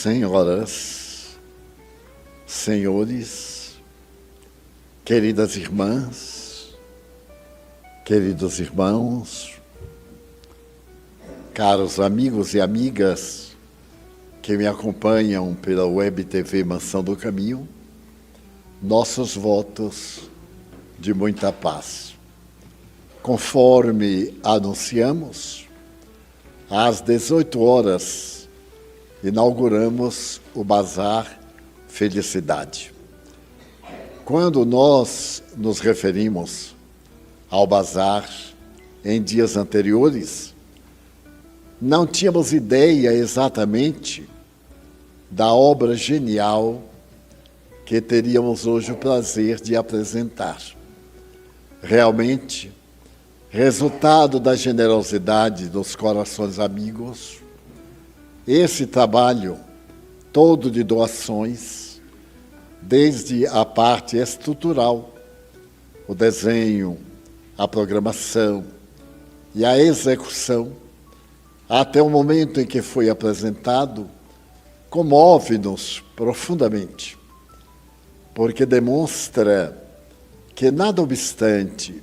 Senhoras, senhores, queridas irmãs, queridos irmãos, caros amigos e amigas que me acompanham pela Web TV Mansão do Caminho, nossos votos de muita paz. Conforme anunciamos, às 18 horas, inauguramos o Bazar Felicidade. Quando nós nos referimos ao Bazar em dias anteriores, não tínhamos ideia exatamente da obra genial que teríamos hoje o prazer de apresentar. Realmente, resultado da generosidade dos corações amigos, esse trabalho todo de doações, desde a parte estrutural, o desenho, a programação e a execução, até o momento em que foi apresentado, comove-nos profundamente, porque demonstra que, nada obstante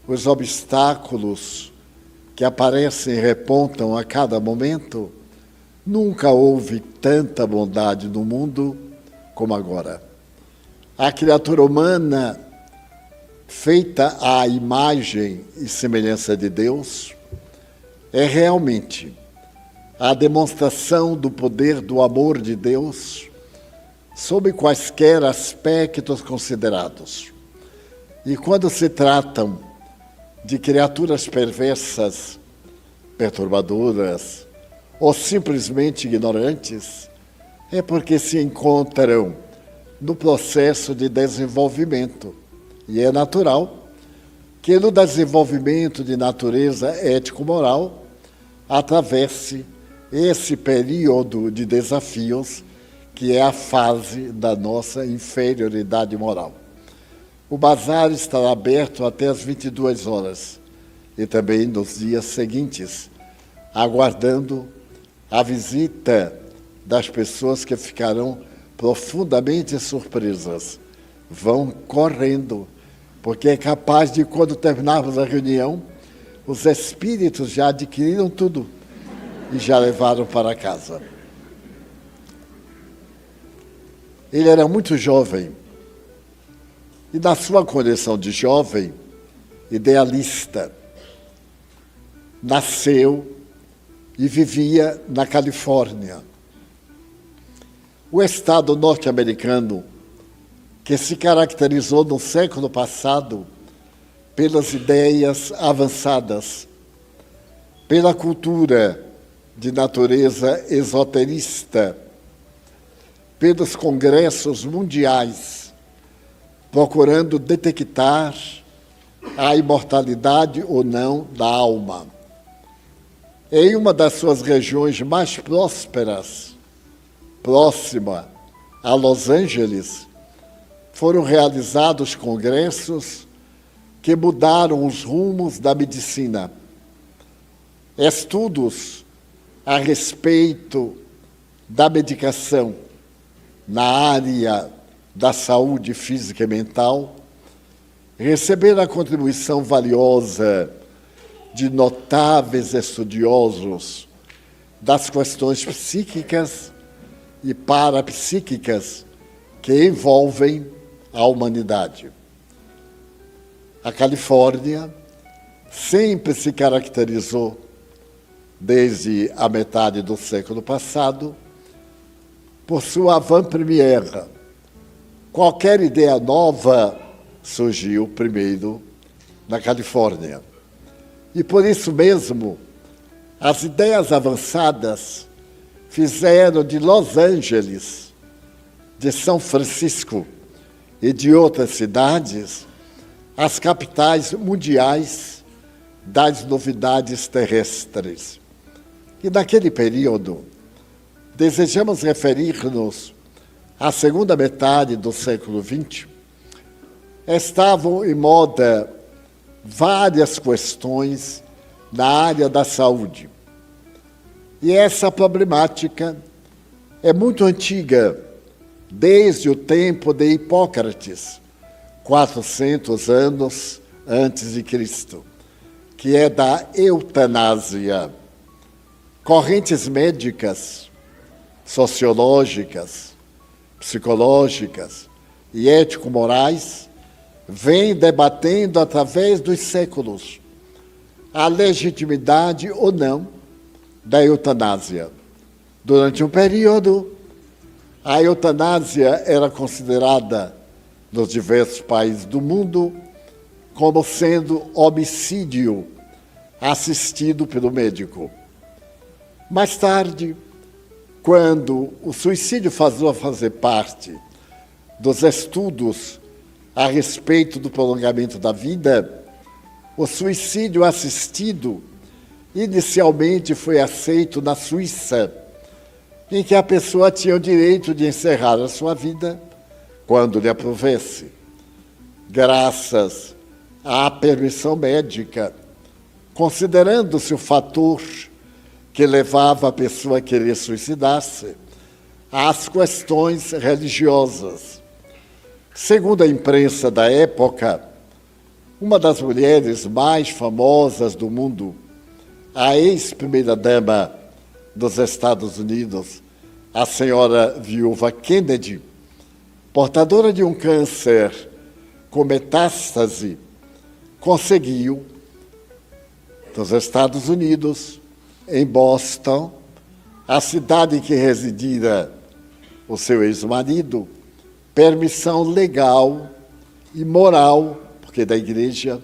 os obstáculos que aparecem e repontam a cada momento, nunca houve tanta bondade no mundo como agora. A criatura humana, feita à imagem e semelhança de Deus, é realmente a demonstração do poder do amor de Deus sob quaisquer aspectos considerados. E quando se tratam de criaturas perversas, perturbadoras ou simplesmente ignorantes, é porque se encontram no processo de desenvolvimento. E é natural que no desenvolvimento de natureza ético-moral atravesse esse período de desafios que é a fase da nossa inferioridade moral. O bazar estará aberto até às 22 horas e também nos dias seguintes, aguardando a visita das pessoas que ficarão profundamente surpresas. Vão correndo, porque é capaz de, quando terminarmos a reunião, os espíritos já adquiriram tudo e já levaram para casa. Ele era muito jovem, e na sua condição de jovem, idealista, nasceu e vivia na Califórnia. O estado norte-americano, que se caracterizou no século passado pelas ideias avançadas, pela cultura de natureza esoterista, pelos congressos mundiais, procurando detectar a imortalidade ou não da alma. Em uma das suas regiões mais prósperas, próxima a Los Angeles, foram realizados congressos que mudaram os rumos da medicina. Estudos a respeito da medicação na área da saúde física e mental receberam a contribuição valiosa de notáveis estudiosos das questões psíquicas e parapsíquicas que envolvem a humanidade. A Califórnia sempre se caracterizou, desde a metade do século passado, por sua avant-première. Qualquer ideia nova surgiu primeiro na Califórnia. E por isso mesmo, as ideias avançadas fizeram de Los Angeles, de São Francisco e de outras cidades as capitais mundiais das novidades terrestres. E naquele período, desejamos referir-nos à segunda metade do século XX. Estavam em moda várias questões na área da saúde. E essa problemática é muito antiga, desde o tempo de Hipócrates, 400 anos antes de Cristo, que é da eutanásia. Correntes médicas, sociológicas, psicológicas e ético-morais vêm debatendo através dos séculos a legitimidade ou não da eutanásia. Durante um período, a eutanásia era considerada, nos diversos países do mundo, como sendo homicídio assistido pelo médico. Mais tarde, quando o suicídio passou a fazer parte dos estudos a respeito do prolongamento da vida, o suicídio assistido inicialmente foi aceito na Suíça, em que a pessoa tinha o direito de encerrar a sua vida quando lhe aprovesse, graças à permissão médica, considerando-se o fator que levava a pessoa a querer suicidar-se às questões religiosas. Segundo a imprensa da época, uma das mulheres mais famosas do mundo, a ex-primeira-dama dos Estados Unidos, a senhora viúva Kennedy, portadora de um câncer com metástase, conseguiu, nos Estados Unidos, em Boston, a cidade em que residira o seu ex-marido, permissão legal e moral, porque da igreja,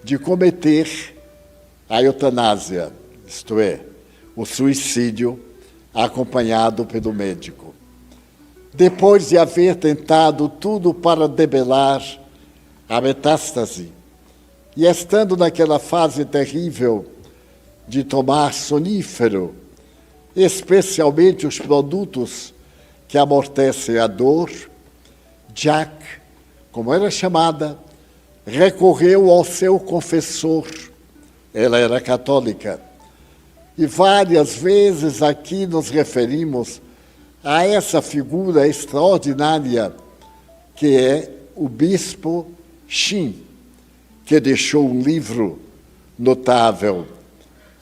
de cometer a eutanásia, isto é, o suicídio acompanhado pelo médico. Depois de haver tentado tudo para debelar a metástase, e estando naquela fase terrível de tomar sonífero, especialmente os produtos que amortecem a dor, Jack, como era chamada, recorreu ao seu confessor. Ela era católica. E várias vezes aqui nos referimos a essa figura extraordinária que é o bispo Shin, que deixou um livro notável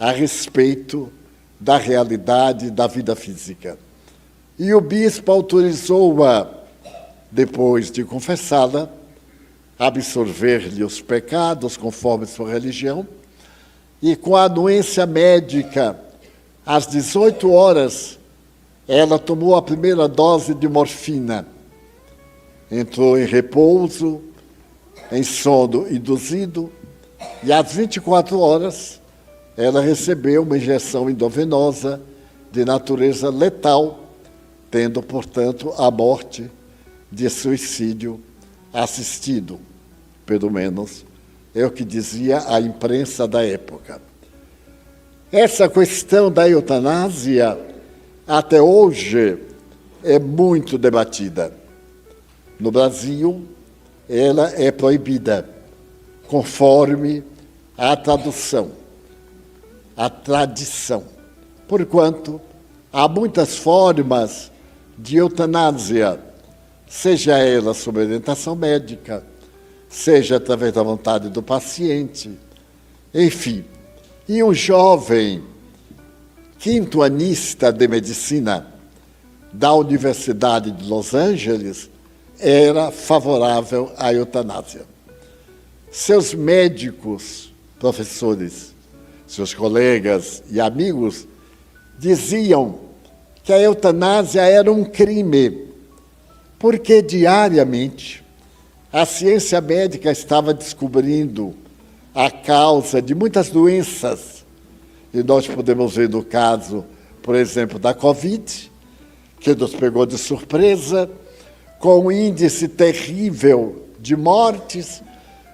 a respeito da realidade da vida física. E o bispo autorizou-a, depois de confessá-la, absorver-lhe os pecados conforme sua religião, e com a anuência médica, às 18 horas, ela tomou a primeira dose de morfina. Entrou em repouso, em sono induzido, e às 24 horas, ela recebeu uma injeção endovenosa de natureza letal, tendo, portanto, a morte de suicídio assistido, pelo menos é o que dizia a imprensa da época. Essa questão da eutanásia, até hoje, é muito debatida. No Brasil, ela é proibida, conforme a tradução, a tradição, porquanto há muitas formas de eutanásia, seja ela sob orientação médica, seja através da vontade do paciente, enfim. E um jovem quintoanista de medicina da Universidade de Los Angeles era favorável à eutanásia. Seus médicos, professores, seus colegas e amigos diziam que a eutanásia era um crime, porque diariamente a ciência médica estava descobrindo a causa de muitas doenças. E nós podemos ver no caso, por exemplo, da Covid, que nos pegou de surpresa, com um índice terrível de mortes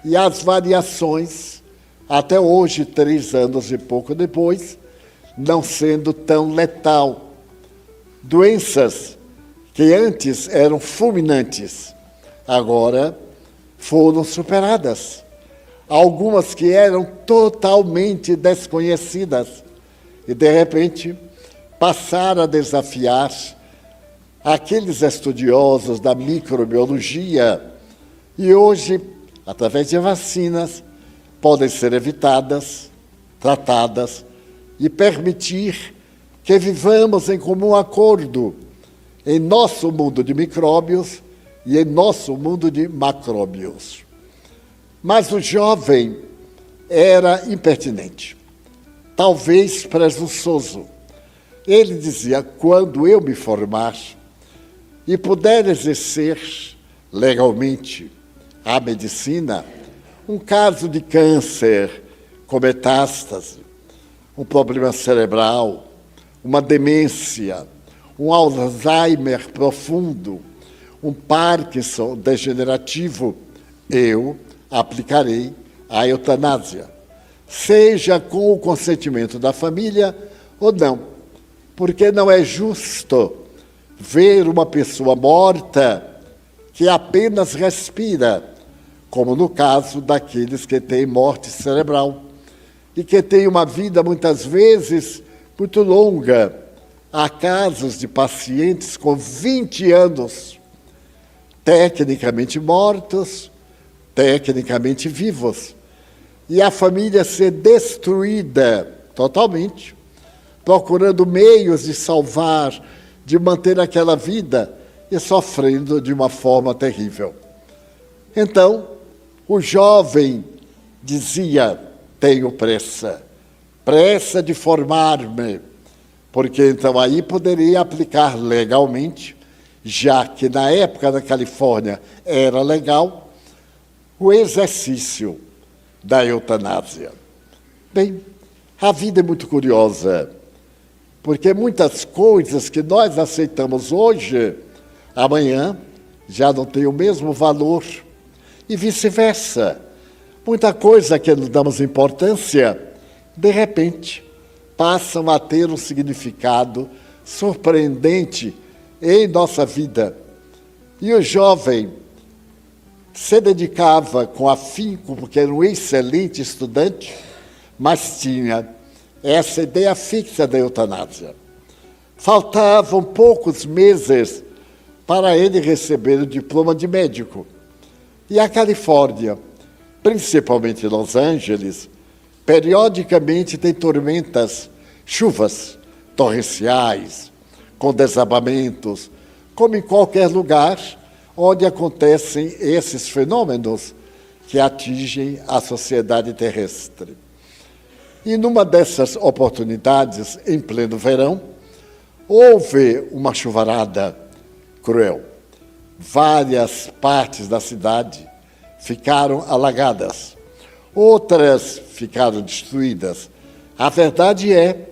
e as variações, até hoje, 3 anos e pouco depois, não sendo tão letal. Doenças que antes eram fulminantes, agora foram superadas. Algumas que eram totalmente desconhecidas e, de repente, passaram a desafiar aqueles estudiosos da microbiologia, e hoje, através de vacinas, podem ser evitadas, tratadas e permitir que vivamos em comum acordo em nosso mundo de micróbios e em nosso mundo de macróbios. Mas o jovem era impertinente, talvez presunçoso. Ele dizia: quando eu me formar e puder exercer legalmente a medicina, um caso de câncer com metástase, um problema cerebral, uma demência, um Alzheimer profundo, um Parkinson degenerativo, eu aplicarei a eutanásia, seja com o consentimento da família ou não, porque não é justo ver uma pessoa morta que apenas respira, como no caso daqueles que têm morte cerebral e que têm uma vida muitas vezes muito longa. Há casos de pacientes com 20 anos, tecnicamente mortos, tecnicamente vivos, e a família ser destruída totalmente, procurando meios de salvar, de manter aquela vida e sofrendo de uma forma terrível. Então, o jovem dizia: tenho pressa de formar-me, porque então aí poderia aplicar legalmente, já que na época da Califórnia era legal, o exercício da eutanásia. Bem, a vida é muito curiosa, porque muitas coisas que nós aceitamos hoje, amanhã já não tem o mesmo valor, e vice-versa. Muita coisa que não damos importância, de repente, passam a ter um significado surpreendente em nossa vida. E o jovem se dedicava com afinco, porque era um excelente estudante, mas tinha essa ideia fixa da eutanásia. Faltavam poucos meses para ele receber o diploma de médico. E a Califórnia, principalmente Los Angeles, periodicamente tem tormentas, chuvas torrenciais, com desabamentos, como em qualquer lugar onde acontecem esses fenômenos que atingem a sociedade terrestre. E numa dessas oportunidades, em pleno verão, houve uma chuvarada cruel. Várias partes da cidade ficaram alagadas, outras ficaram destruídas. A verdade é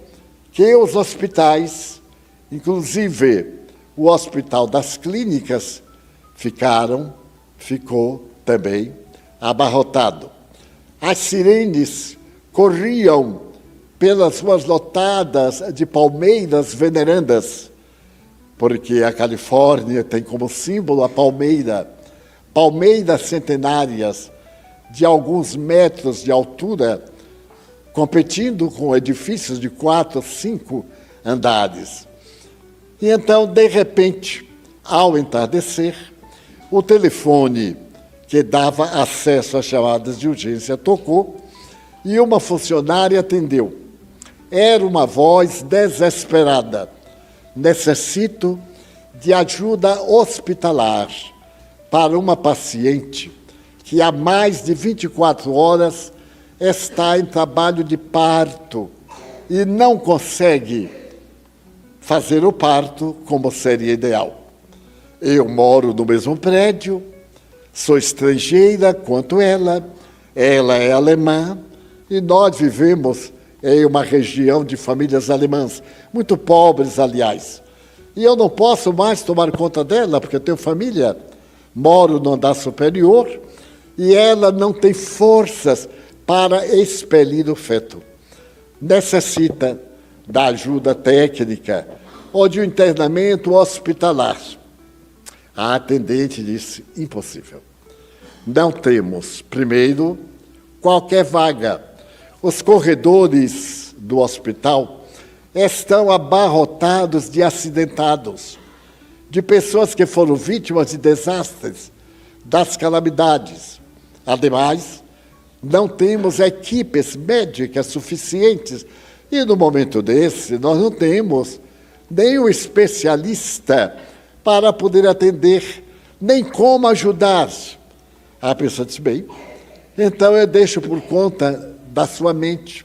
que os hospitais, inclusive o Hospital das Clínicas, ficou também abarrotado. As sirenes corriam pelas ruas lotadas de palmeiras venerandas, porque a Califórnia tem como símbolo a palmeira, palmeiras centenárias de alguns metros de altura, competindo com edifícios de 4, 5 andares. E então, de repente, ao entardecer, o telefone que dava acesso às chamadas de urgência tocou e uma funcionária atendeu. Era uma voz desesperada: necessito de ajuda hospitalar para uma paciente que há mais de 24 horas está em trabalho de parto e não consegue fazer o parto como seria ideal. Eu moro no mesmo prédio, sou estrangeira quanto ela é alemã, e nós vivemos em uma região de famílias alemãs, muito pobres, aliás. E eu não posso mais tomar conta dela, porque eu tenho família, moro no andar superior, e ela não tem forças para expelir o feto. Necessita da ajuda técnica ou de um internamento hospitalar. A atendente disse: impossível. Não temos, primeiro, qualquer vaga. Os corredores do hospital estão abarrotados de acidentados, de pessoas que foram vítimas de desastres, das calamidades. Ademais, não temos equipes médicas suficientes e, no momento desse, nós não temos nenhum especialista para poder atender, nem como ajudar. A pessoa disse, bem, então eu deixo por conta da sua mente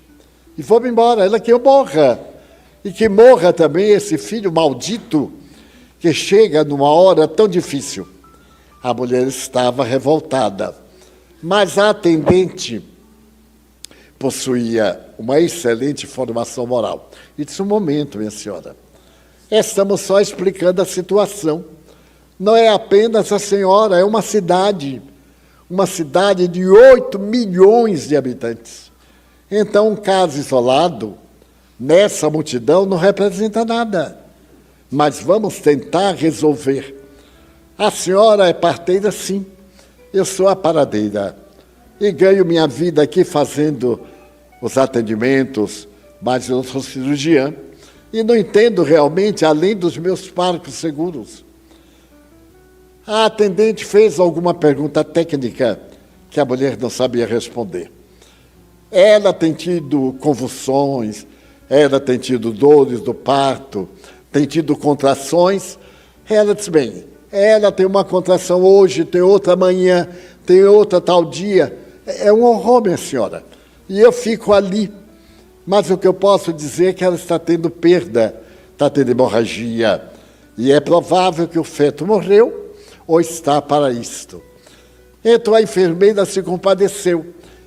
e vou-me embora, ela que eu morra. E que morra também esse filho maldito que chega numa hora tão difícil. A mulher estava revoltada, mas a atendente possuía uma excelente formação moral. E disse, um momento, minha senhora, estamos só explicando a situação. Não é apenas a senhora, é uma cidade de 8 milhões de habitantes. Então, um caso isolado, nessa multidão, não representa nada. Mas vamos tentar resolver. A senhora é parteira, sim. Eu sou a paradeira. E ganho minha vida aqui fazendo os atendimentos, mas eu sou cirurgiã. E não entendo realmente, além dos meus parcos seguros. A atendente fez alguma pergunta técnica que a mulher não sabia responder. Ela tem tido convulsões, ela tem tido dores do parto, tem tido contrações. Ela disse, bem, ela tem uma contração hoje, tem outra amanhã, tem outra tal dia. É um horror, minha senhora. E eu fico ali. Mas o que eu posso dizer é que ela está tendo perda, está tendo hemorragia. E é provável que o feto morreu ou está para isto. Então a enfermeira se compadeceu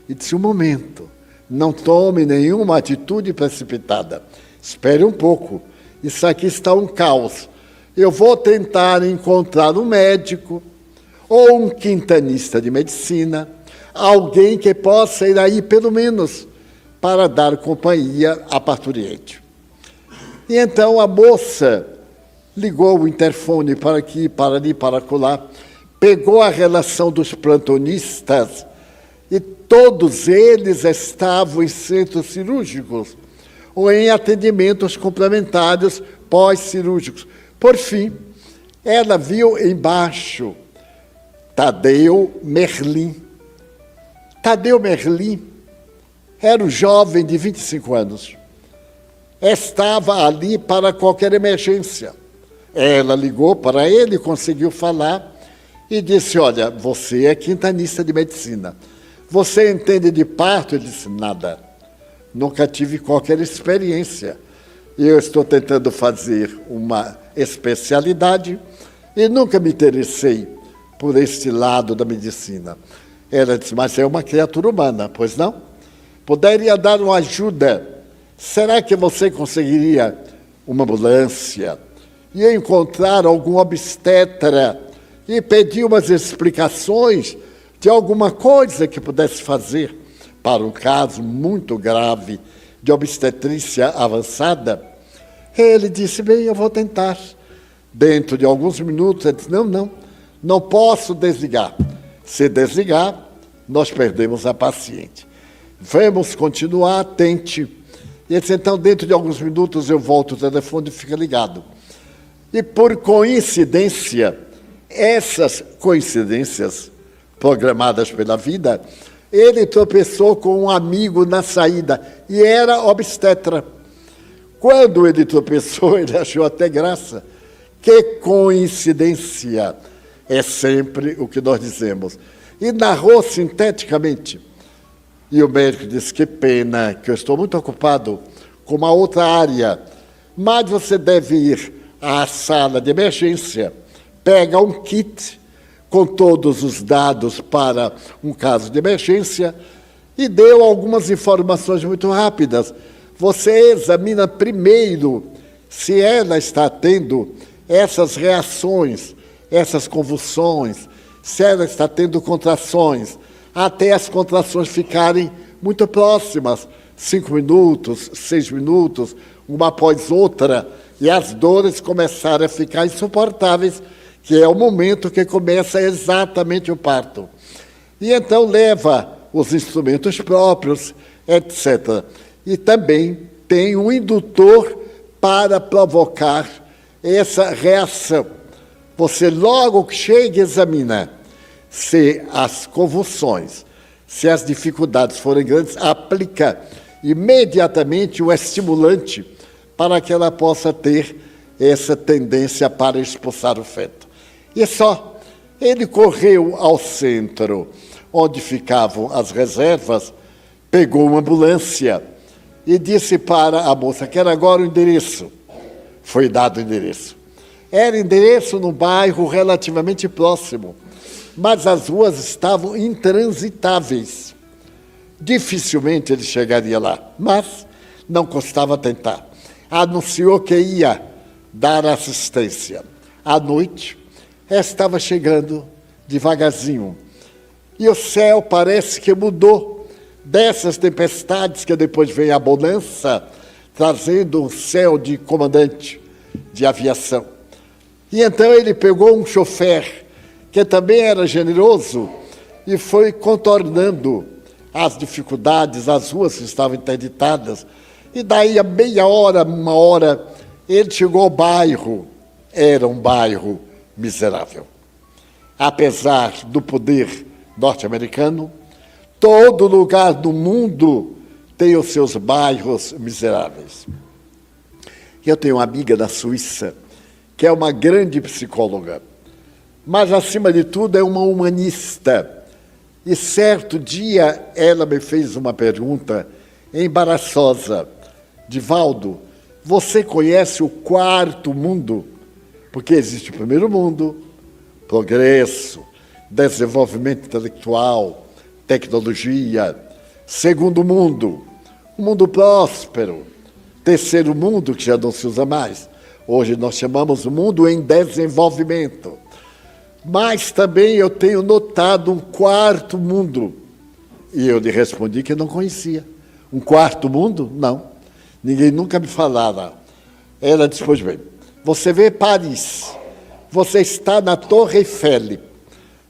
e disse, um momento, não tome nenhuma atitude precipitada. Espere um pouco, isso aqui está um caos. Eu vou tentar encontrar um médico ou um quintanista de medicina, alguém que possa ir aí, pelo menos, para dar companhia à parturiente. E então a moça ligou o interfone para aqui, para ali, para acolá, pegou a relação dos plantonistas e todos eles estavam em centros cirúrgicos ou em atendimentos complementares pós-cirúrgicos. Por fim, ela viu embaixo Tadeu Merlin. Tadeu Merlin era um jovem de 25 anos. Estava ali para qualquer emergência. Ela ligou para ele, conseguiu falar e disse, olha, você é quintanista de medicina. Você entende de parto? Ele disse, nada. Nunca tive qualquer experiência. Eu estou tentando fazer uma especialidade e nunca me interessei por este lado da medicina. Ela disse, mas é uma criatura humana, pois não? Poderia dar uma ajuda. Será que você conseguiria uma ambulância e encontrar algum obstetra e pedir umas explicações de alguma coisa que pudesse fazer para um caso muito grave de obstetrícia avançada? Ele disse, bem, eu vou tentar. Dentro de alguns minutos, ele disse, não posso desligar. Se desligar, nós perdemos a paciente. Vamos continuar, tente. E ele disse, então, dentro de alguns minutos eu volto o telefone e fica ligado. E por coincidência, essas coincidências programadas pela vida, ele tropeçou com um amigo na saída e era obstetra. Quando ele tropeçou, ele achou até graça. Que coincidência! É sempre o que nós dizemos. E narrou sinteticamente. E o médico disse, que pena, que eu estou muito ocupado com uma outra área, mas você deve ir à sala de emergência, pega um kit com todos os dados para um caso de emergência e deu algumas informações muito rápidas. Você examina primeiro se ela está tendo essas reações, essas convulsões, se ela está tendo contrações, até as contrações ficarem muito próximas, 5 minutos, 6 minutos, uma após outra, e as dores começarem a ficar insuportáveis, que é o momento que começa exatamente o parto. E então leva os instrumentos próprios, etc. E também tem um indutor para provocar essa reação. Você logo que chega e examina se as convulsões, se as dificuldades forem grandes, aplica imediatamente o estimulante para que ela possa ter essa tendência para expulsar o feto. E só, ele correu ao centro, onde ficavam as reservas, pegou uma ambulância e disse para a moça, quero agora o endereço. Foi dado o endereço. Era endereço num bairro relativamente próximo, mas as ruas estavam intransitáveis. Dificilmente ele chegaria lá, mas não custava tentar. Anunciou que ia dar assistência. À noite, estava chegando devagarzinho. E o céu parece que mudou dessas tempestades que depois veio a bonança, trazendo um céu de comandante de aviação. E então ele pegou um chofer, que também era generoso, e foi contornando as dificuldades, as ruas estavam interditadas. E daí a meia hora, uma hora, ele chegou ao bairro. Era um bairro miserável. Apesar do poder norte-americano, todo lugar do mundo tem os seus bairros miseráveis. Eu tenho uma amiga da Suíça, que é uma grande psicóloga, mas, acima de tudo, é uma humanista. E certo dia ela me fez uma pergunta embaraçosa. Divaldo, você conhece o quarto mundo? Porque existe o primeiro mundo, progresso, desenvolvimento intelectual, tecnologia. Segundo mundo, um mundo próspero. Terceiro mundo, que já não se usa mais. Hoje nós chamamos o mundo em desenvolvimento. Mas também eu tenho notado um quarto mundo. E eu lhe respondi que não conhecia. Um quarto mundo? Não. Ninguém nunca me falava. Ela disse, pois bem, você vê Paris, você está na Torre Eiffel,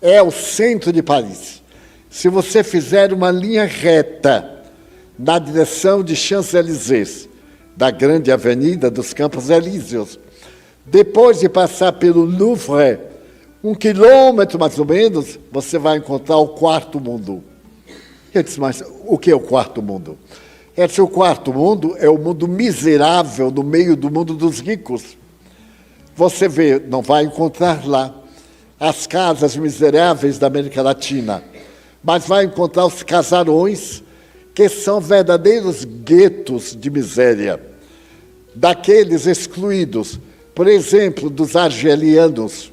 é o centro de Paris. Se você fizer uma linha reta na direção de Champs-Élysées, da grande avenida dos Campos Elíseos, depois de passar pelo Louvre, 1 quilômetro mais ou menos, você vai encontrar o quarto mundo. Eu disse, mas o que é o quarto mundo? O quarto mundo é o mundo miserável no meio do mundo dos ricos. Você vê, não vai encontrar lá as casas miseráveis da América Latina, mas vai encontrar os casarões, que são verdadeiros guetos de miséria, daqueles excluídos, por exemplo, dos argelianos,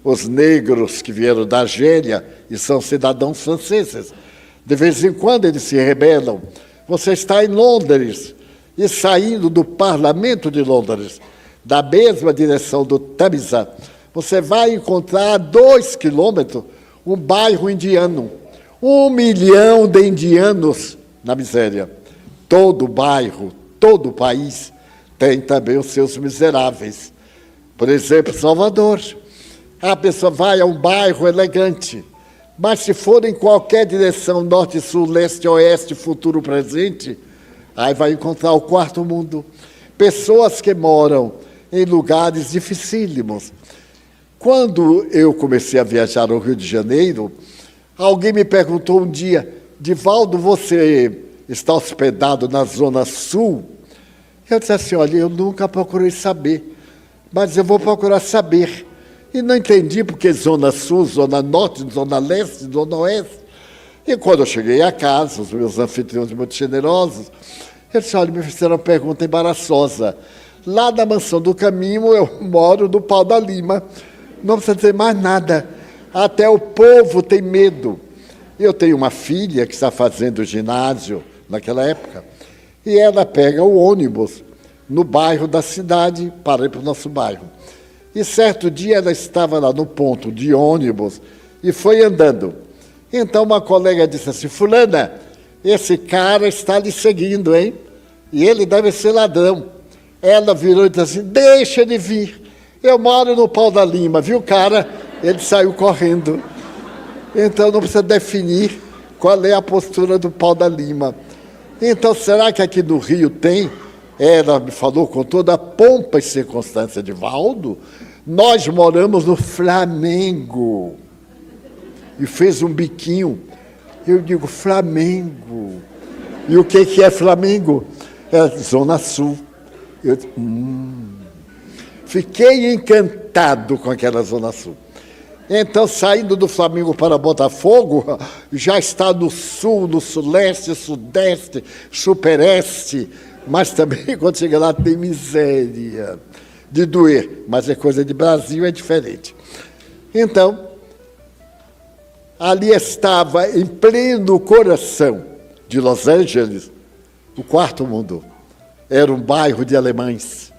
os negros que vieram da Argélia e são cidadãos franceses. De vez em quando eles se rebelam. Você está em Londres e saindo do parlamento de Londres, da mesma direção do Tamisa, você vai encontrar a 2 quilômetros um bairro indiano. 1 milhão de indianos na miséria. Todo bairro, todo país tem também os seus miseráveis. Por exemplo, Salvador. A pessoa vai a um bairro elegante, mas se for em qualquer direção, norte, sul, leste, oeste, futuro, presente, aí vai encontrar o quarto mundo. Pessoas que moram em lugares dificílimos. Quando eu comecei a viajar ao Rio de Janeiro, alguém me perguntou um dia, Divaldo, você está hospedado na Zona Sul? Eu disse assim, olha, eu nunca procurei saber, mas eu vou procurar saber. E não entendi porque Zona Sul, Zona Norte, Zona Leste, Zona Oeste. E quando eu cheguei a casa, os meus anfitriões muito generosos, eles disse, olha, me fizeram uma pergunta embaraçosa. Lá na Mansão do Caminho, eu moro no Pau da Lima. Não precisa dizer mais nada. Até o povo tem medo. Eu tenho uma filha que está fazendo ginásio naquela época, e ela pega o ônibus no bairro da cidade para ir para o nosso bairro. E certo dia ela estava lá no ponto de ônibus e foi andando. Então uma colega disse assim, fulana, esse cara está lhe seguindo, hein? E ele deve ser ladrão. Ela virou e disse assim, deixa ele vir. Eu moro no Pau da Lima, viu, cara? Ele saiu correndo. Então não precisa definir qual é a postura do Pau da Lima. Então será que aqui no Rio tem? Ela me falou com toda a pompa e circunstância de Valdo, nós moramos no Flamengo. E fez um biquinho. Eu digo, Flamengo. E o que é Flamengo? É Zona Sul. Eu, Fiquei encantado com aquela Zona Sul. Então, saindo do Flamengo para Botafogo, já está no sul, no suleste, sudeste, supereste, mas também, quando chega lá, tem miséria de doer. Mas é coisa de Brasil, é diferente. Então, ali estava, em pleno coração de Los Angeles, o quarto mundo. Era um bairro de alemães,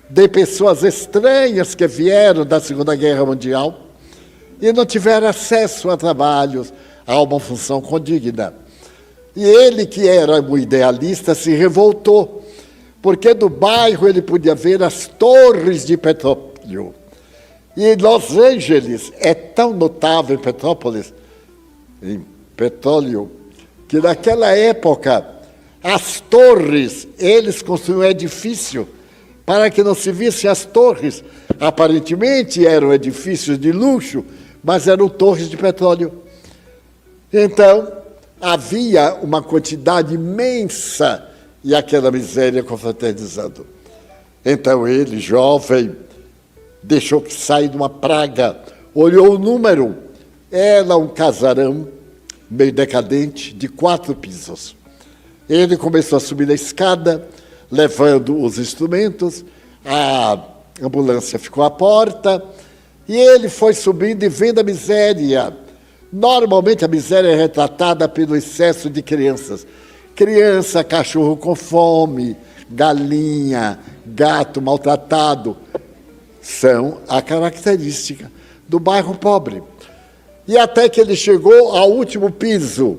de pessoas estranhas que vieram da Segunda Guerra Mundial e não tiveram acesso a trabalhos, a uma função condigna. E ele, que era um idealista, se revoltou, porque do bairro ele podia ver as torres de petróleo. E Los Angeles é tão notável, em petróleo, que naquela época as torres, eles construíam um edifício para que não se visse as torres. Aparentemente eram edifícios de luxo, mas eram torres de petróleo. Então, havia uma quantidade imensa e aquela miséria confraternizando. Então ele, jovem, deixou que saia de uma praga, olhou o número, era um casarão meio decadente, de 4 pisos. Ele começou a subir a escada, levando os instrumentos, a ambulância ficou à porta, e ele foi subindo e vendo a miséria. Normalmente a miséria é retratada pelo excesso de crianças. Criança, cachorro com fome, galinha, gato maltratado, são a característica do bairro pobre. E até que ele chegou ao último piso,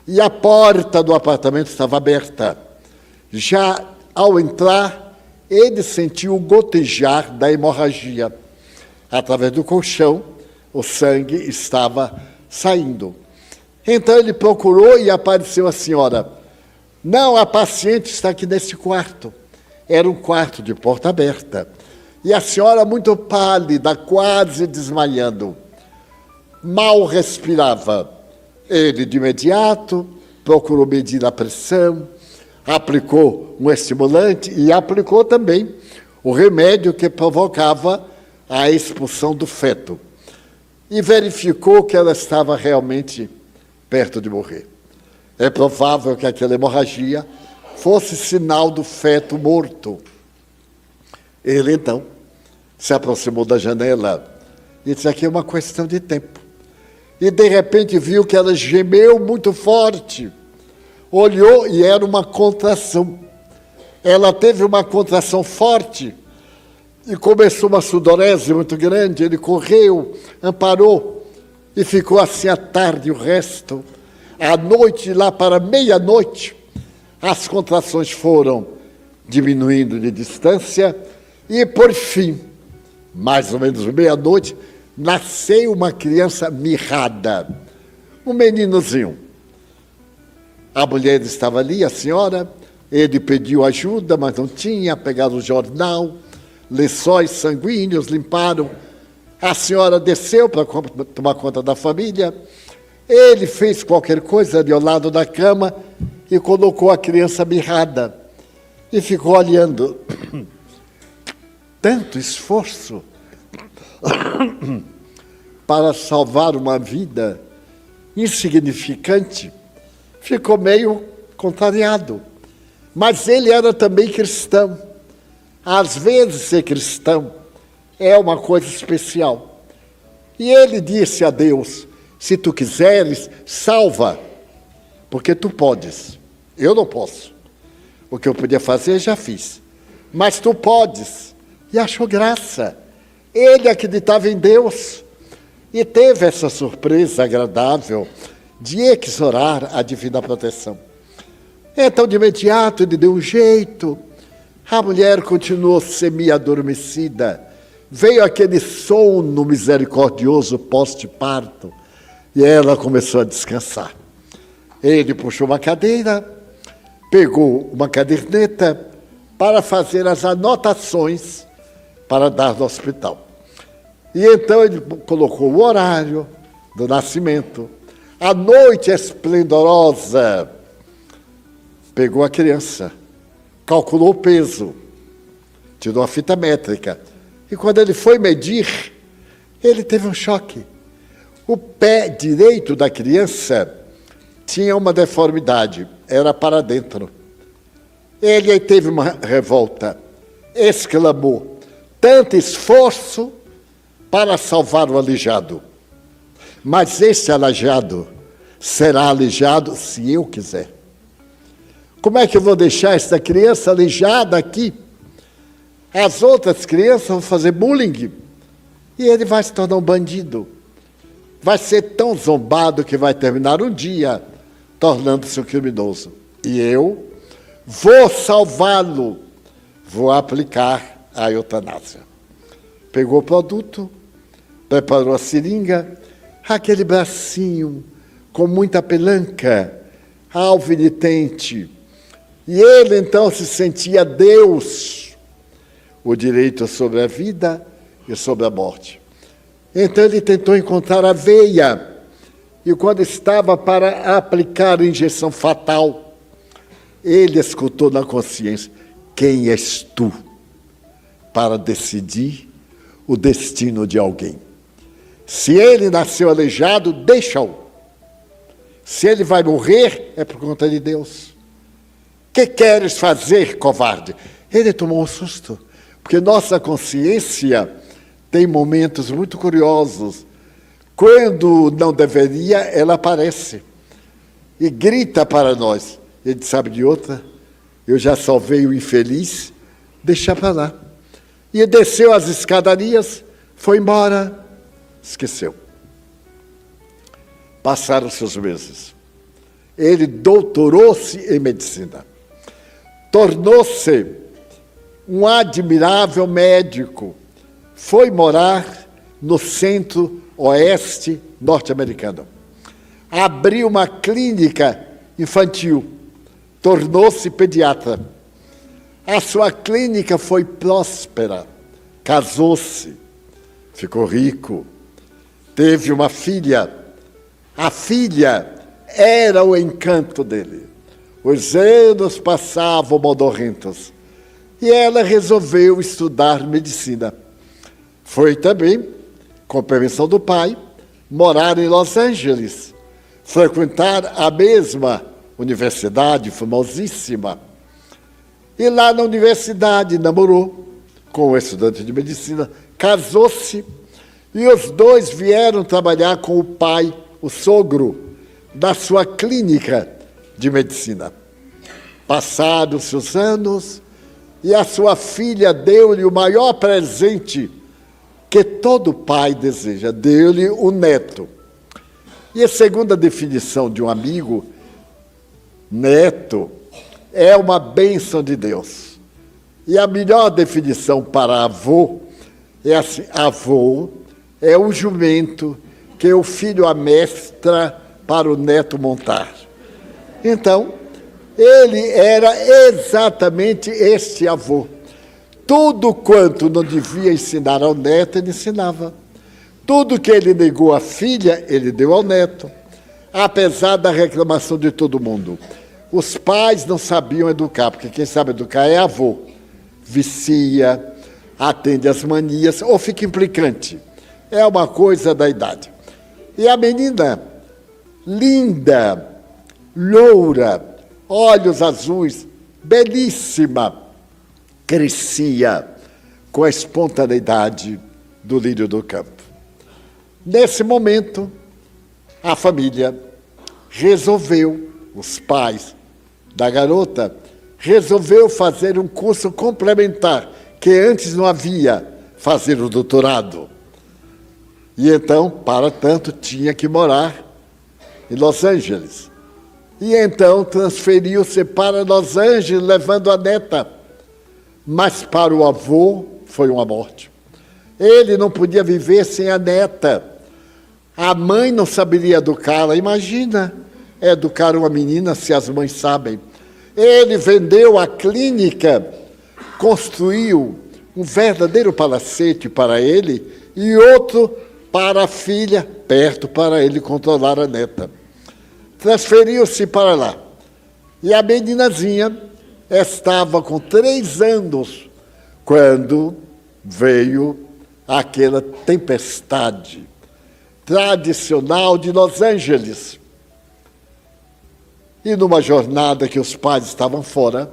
e a porta do apartamento estava aberta. Já ao entrar, ele sentiu o gotejar da hemorragia. Através do colchão, o sangue estava saindo. Então ele procurou e apareceu a senhora. Não, a paciente está aqui nesse quarto. Era um quarto de porta aberta. E a senhora, muito pálida, quase desmaiando, mal respirava. Ele, de imediato, procurou medir a pressão, aplicou um estimulante e aplicou também o remédio que provocava a expulsão do feto. E verificou que ela estava realmente perto de morrer. É provável que aquela hemorragia fosse sinal do feto morto. Ele, então, se aproximou da janela e disse, aqui é uma questão de tempo. E, de repente, viu que ela gemeu muito forte. Olhou e era uma contração. Ela teve uma contração forte e começou uma sudorese muito grande. Ele correu, amparou e ficou assim a tarde, o resto. À noite, lá para meia-noite, as contrações foram diminuindo de distância e, por fim, mais ou menos meia-noite, nasceu uma criança mirrada, um meninozinho. A mulher estava ali, a senhora, ele pediu ajuda, mas não tinha, pegaram o jornal, lençóis sanguíneos, limparam. A senhora desceu para tomar conta da família, ele fez qualquer coisa ali ao lado da cama e colocou a criança mirrada e ficou olhando. Tanto esforço para salvar uma vida insignificante, ficou meio contrariado. Mas ele era também cristão. Às vezes, ser cristão é uma coisa especial. E ele disse a Deus, se tu quiseres, salva, porque tu podes. Eu não posso. O que eu podia fazer, já fiz. Mas tu podes. E achou graça. Ele acreditava em Deus e teve essa surpresa agradável de exorar a divina proteção. Então, de imediato, ele deu um jeito. A mulher continuou semi-adormecida. Veio aquele sono misericordioso pós-parto e ela começou a descansar. Ele puxou uma cadeira, pegou uma caderneta para fazer as anotações para dar no hospital. E então ele colocou o horário do nascimento, a noite esplendorosa. Pegou a criança, calculou o peso, tirou a fita métrica. E quando ele foi medir, ele teve um choque. O pé direito da criança tinha uma deformidade, era para dentro. Ele aí teve uma revolta, exclamou: tanto esforço para salvar o aleijado, mas este aleijado será aleijado se eu quiser. Como é que eu vou deixar essa criança aleijada aqui? As outras crianças vão fazer bullying e ele vai se tornar um bandido. Vai ser tão zombado que vai terminar um dia tornando-se um criminoso. E eu vou salvá-lo, vou aplicar a eutanásia. Pegou o produto, preparou a seringa, aquele bracinho com muita pelanca, alvinitente. E ele então se sentia Deus, o direito sobre a vida e sobre a morte. Então ele tentou encontrar a veia, e quando estava para aplicar a injeção fatal, ele escutou na consciência: quem és tu para decidir o destino de alguém? Se ele nasceu aleijado, deixa-o. Se ele vai morrer, é por conta de Deus. Que queres fazer, covarde? Ele tomou um susto, porque nossa consciência tem momentos muito curiosos. Quando não deveria, ela aparece e grita para nós. Ele sabe de outra? Eu já salvei o infeliz, deixa para lá. E desceu as escadarias, foi embora, esqueceu. Passaram seus meses. Ele doutorou-se em medicina. Tornou-se um admirável médico. Foi morar no centro-oeste norte-americano. Abriu uma clínica infantil. Tornou-se pediatra. A sua clínica foi próspera. Casou-se. Ficou rico. Teve uma filha. A filha era o encanto dele. Os anos passavam modorrentos. E ela resolveu estudar medicina. Foi também, com permissão do pai, morar em Los Angeles, frequentar a mesma universidade famosíssima. E lá na universidade namorou com um estudante de medicina, casou-se, e os dois vieram trabalhar com o pai, o sogro, da sua clínica de medicina. Passados os anos, e a sua filha deu-lhe o maior presente que todo pai deseja, deu-lhe o neto. E a segunda definição de um amigo, neto, é uma bênção de Deus. E a melhor definição para avô é assim: avô é o jumento que o filho amestra para o neto montar. Então, ele era exatamente este avô. Tudo quanto não devia ensinar ao neto, ele ensinava. Tudo que ele negou à filha, ele deu ao neto. Apesar da reclamação de todo mundo. Os pais não sabiam educar, porque quem sabe educar é avô. Vicia, atende às manias, ou fica implicante. É uma coisa da idade. E a menina, linda, loura, olhos azuis, belíssima, crescia com a espontaneidade do lírio do campo. Nesse momento, a família resolveu, os pais da garota, resolveu fazer um curso complementar, que antes não havia, fazer o doutorado. E então, para tanto, tinha que morar em Los Angeles. E então transferiu-se para Los Angeles, levando a neta. Mas para o avô foi uma morte. Ele não podia viver sem a neta. A mãe não saberia educá-la. Imagina educar uma menina se as mães sabem. Ele vendeu a clínica, construiu um verdadeiro palacete para ele e outro para a filha, perto para ele controlar a neta. Transferiu-se para lá. E a meninazinha estava com 3 anos quando veio aquela tempestade tradicional de Los Angeles. E numa jornada que os pais estavam fora,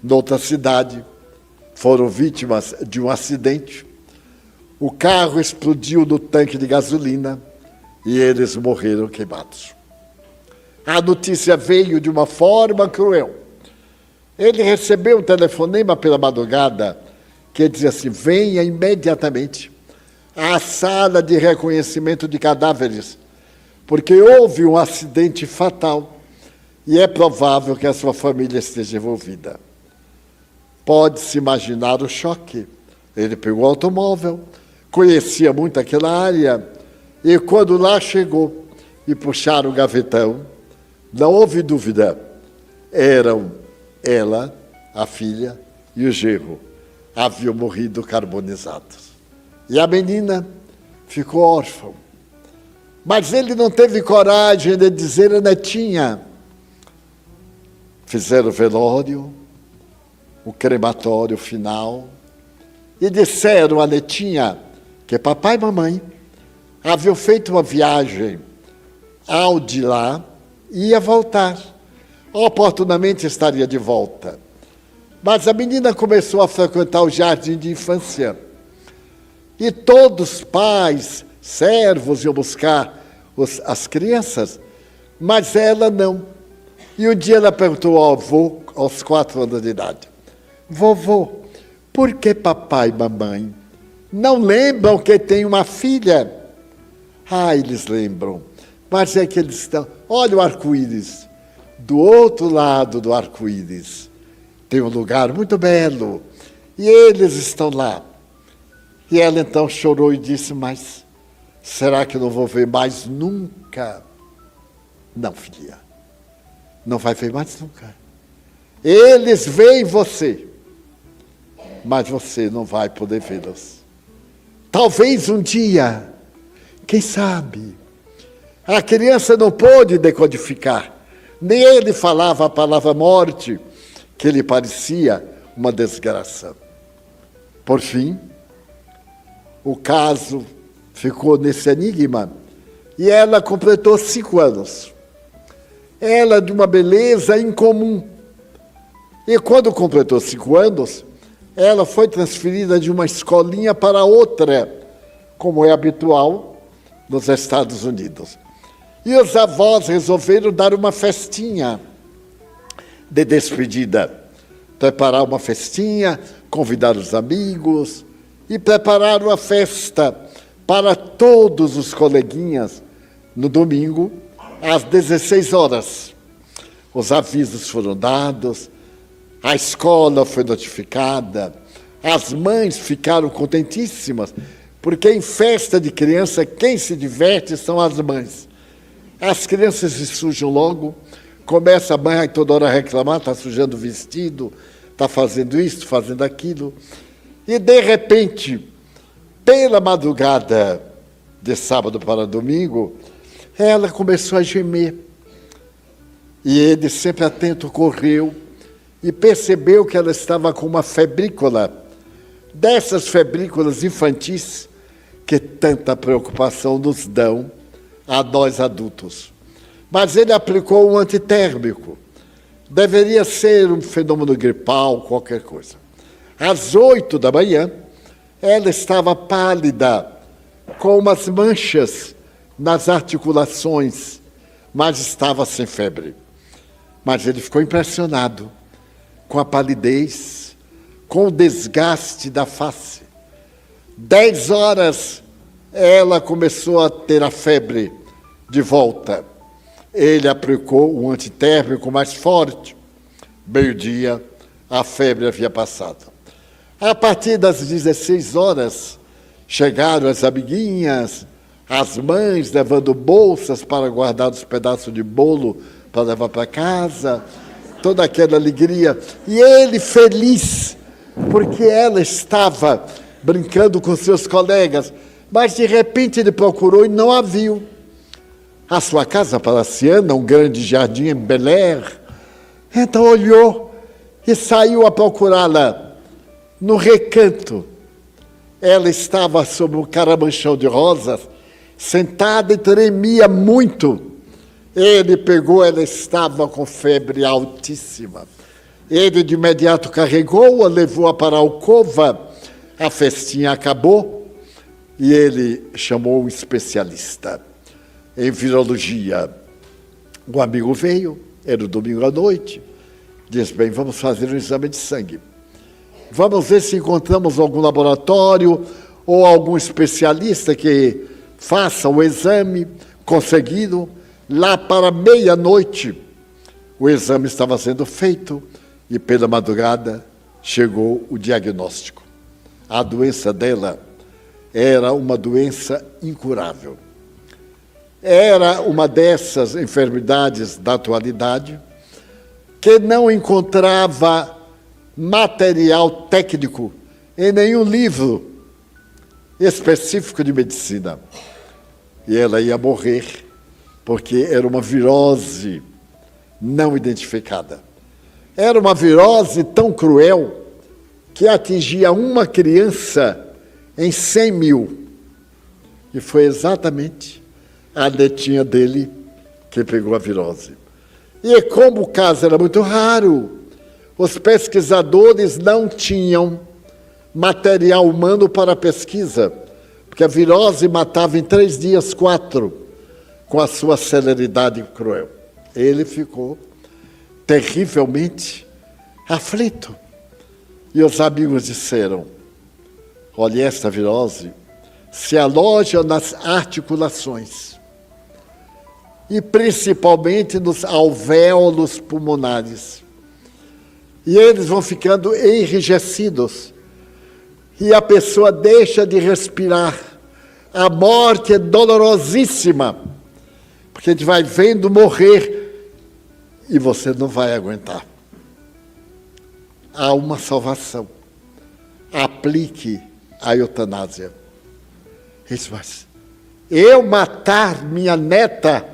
noutra cidade, foram vítimas de um acidente. O carro explodiu no tanque de gasolina e eles morreram queimados. A notícia veio de uma forma cruel. Ele recebeu um telefonema pela madrugada que dizia assim: venha imediatamente à sala de reconhecimento de cadáveres, porque houve um acidente fatal e é provável que a sua família esteja envolvida. Pode-se imaginar o choque. Ele pegou o automóvel, conhecia muito aquela área, e quando lá chegou e puxaram o gavetão, não houve dúvida, eram ela, a filha e o genro. Haviam morrido carbonizados. E a menina ficou órfã. Mas ele não teve coragem de dizer à netinha. Fizeram o velório, o crematório final, e disseram à netinha que papai e mamãe haviam feito uma viagem ao de lá e ia voltar. Oportunamente estaria de volta. Mas a menina começou a frequentar o jardim de infância. E todos os pais, servos, iam buscar as crianças, mas ela não. E um dia ela perguntou ao avô, aos 4 anos de idade: vovô, por que papai e mamãe não lembram que tem uma filha? Ah, eles lembram, mas é que eles estão... Olha o arco-íris. Do outro lado do arco-íris tem um lugar muito belo, e eles estão lá. E ela então chorou e disse: mas será que eu não vou ver mais nunca? Não, filha, não vai ver mais nunca. Eles veem você, mas você não vai poder vê-los. Talvez um dia, quem sabe? A criança não pôde decodificar, nem ele falava a palavra morte, que lhe parecia uma desgraça. Por fim, o caso ficou nesse enigma e ela completou 5 anos. Ela de uma beleza incomum. E quando completou 5 anos, ela foi transferida de uma escolinha para outra, como é habitual nos Estados Unidos. E os avós resolveram dar uma festinha de despedida. Preparar uma festinha, convidar os amigos e preparar uma festa para todos os coleguinhas no domingo, às 16 horas. Os avisos foram dados, a escola foi notificada, as mães ficaram contentíssimas, porque em festa de criança, quem se diverte são as mães. As crianças se sujam logo, começa a mãe toda hora a reclamar, está sujando o vestido, está fazendo isso, fazendo aquilo. E, de repente, pela madrugada de sábado para domingo, ela começou a gemer. E ele, sempre atento, correu e percebeu que ela estava com uma febrícula, dessas febrículas infantis que tanta preocupação nos dão a nós adultos. Mas ele aplicou um antitérmico. Deveria ser um fenômeno gripal, qualquer coisa. Às 8 da manhã, ela estava pálida, com umas manchas nas articulações, mas estava sem febre. Mas ele ficou impressionado com a palidez, com o desgaste da face. 10 horas, ela começou a ter a febre de volta. Ele aplicou um antitérmico mais forte. Meio-dia, a febre havia passado. A partir das 16 horas, chegaram as amiguinhas, as mães levando bolsas para guardar os pedaços de bolo para levar para casa, toda aquela alegria. E ele feliz, porque ela estava brincando com seus colegas. Mas, de repente, ele procurou e não a viu. A sua casa palaciana, um grande jardim em Bel Air. Então olhou e saiu a procurá-la no recanto. Ela estava sob um caramanchão de rosas, sentada e tremia muito. Ele pegou, ela estava com febre altíssima. Ele de imediato carregou-a, levou-a para a alcova. A festinha acabou e ele chamou um especialista em virologia. O amigo veio, era o domingo à noite, disse, bem, vamos fazer um exame de sangue. Vamos ver se encontramos algum laboratório ou algum especialista que faça o exame. Conseguiram. Lá para meia-noite, o exame estava sendo feito e pela madrugada chegou o diagnóstico. A doença dela era uma doença incurável. Era uma dessas enfermidades da atualidade que não encontrava material técnico em nenhum livro específico de medicina. E ela ia morrer porque era uma virose não identificada. Era uma virose tão cruel que atingia uma criança em 100 mil. E foi exatamente a netinha dele que pegou a virose. E como o caso era muito raro, os pesquisadores não tinham material humano para pesquisa, porque a virose matava em 3 dias, 4, com a sua celeridade cruel. Ele ficou terrivelmente aflito. E os amigos disseram, olha, esta virose se aloja nas articulações e principalmente nos alvéolos pulmonares. E eles vão ficando enrijecidos e a pessoa deixa de respirar. A morte é dolorosíssima, porque a gente vai vendo morrer e você não vai aguentar. Há uma salvação. Aplique a eutanásia. Isso, mas eu matar minha neta,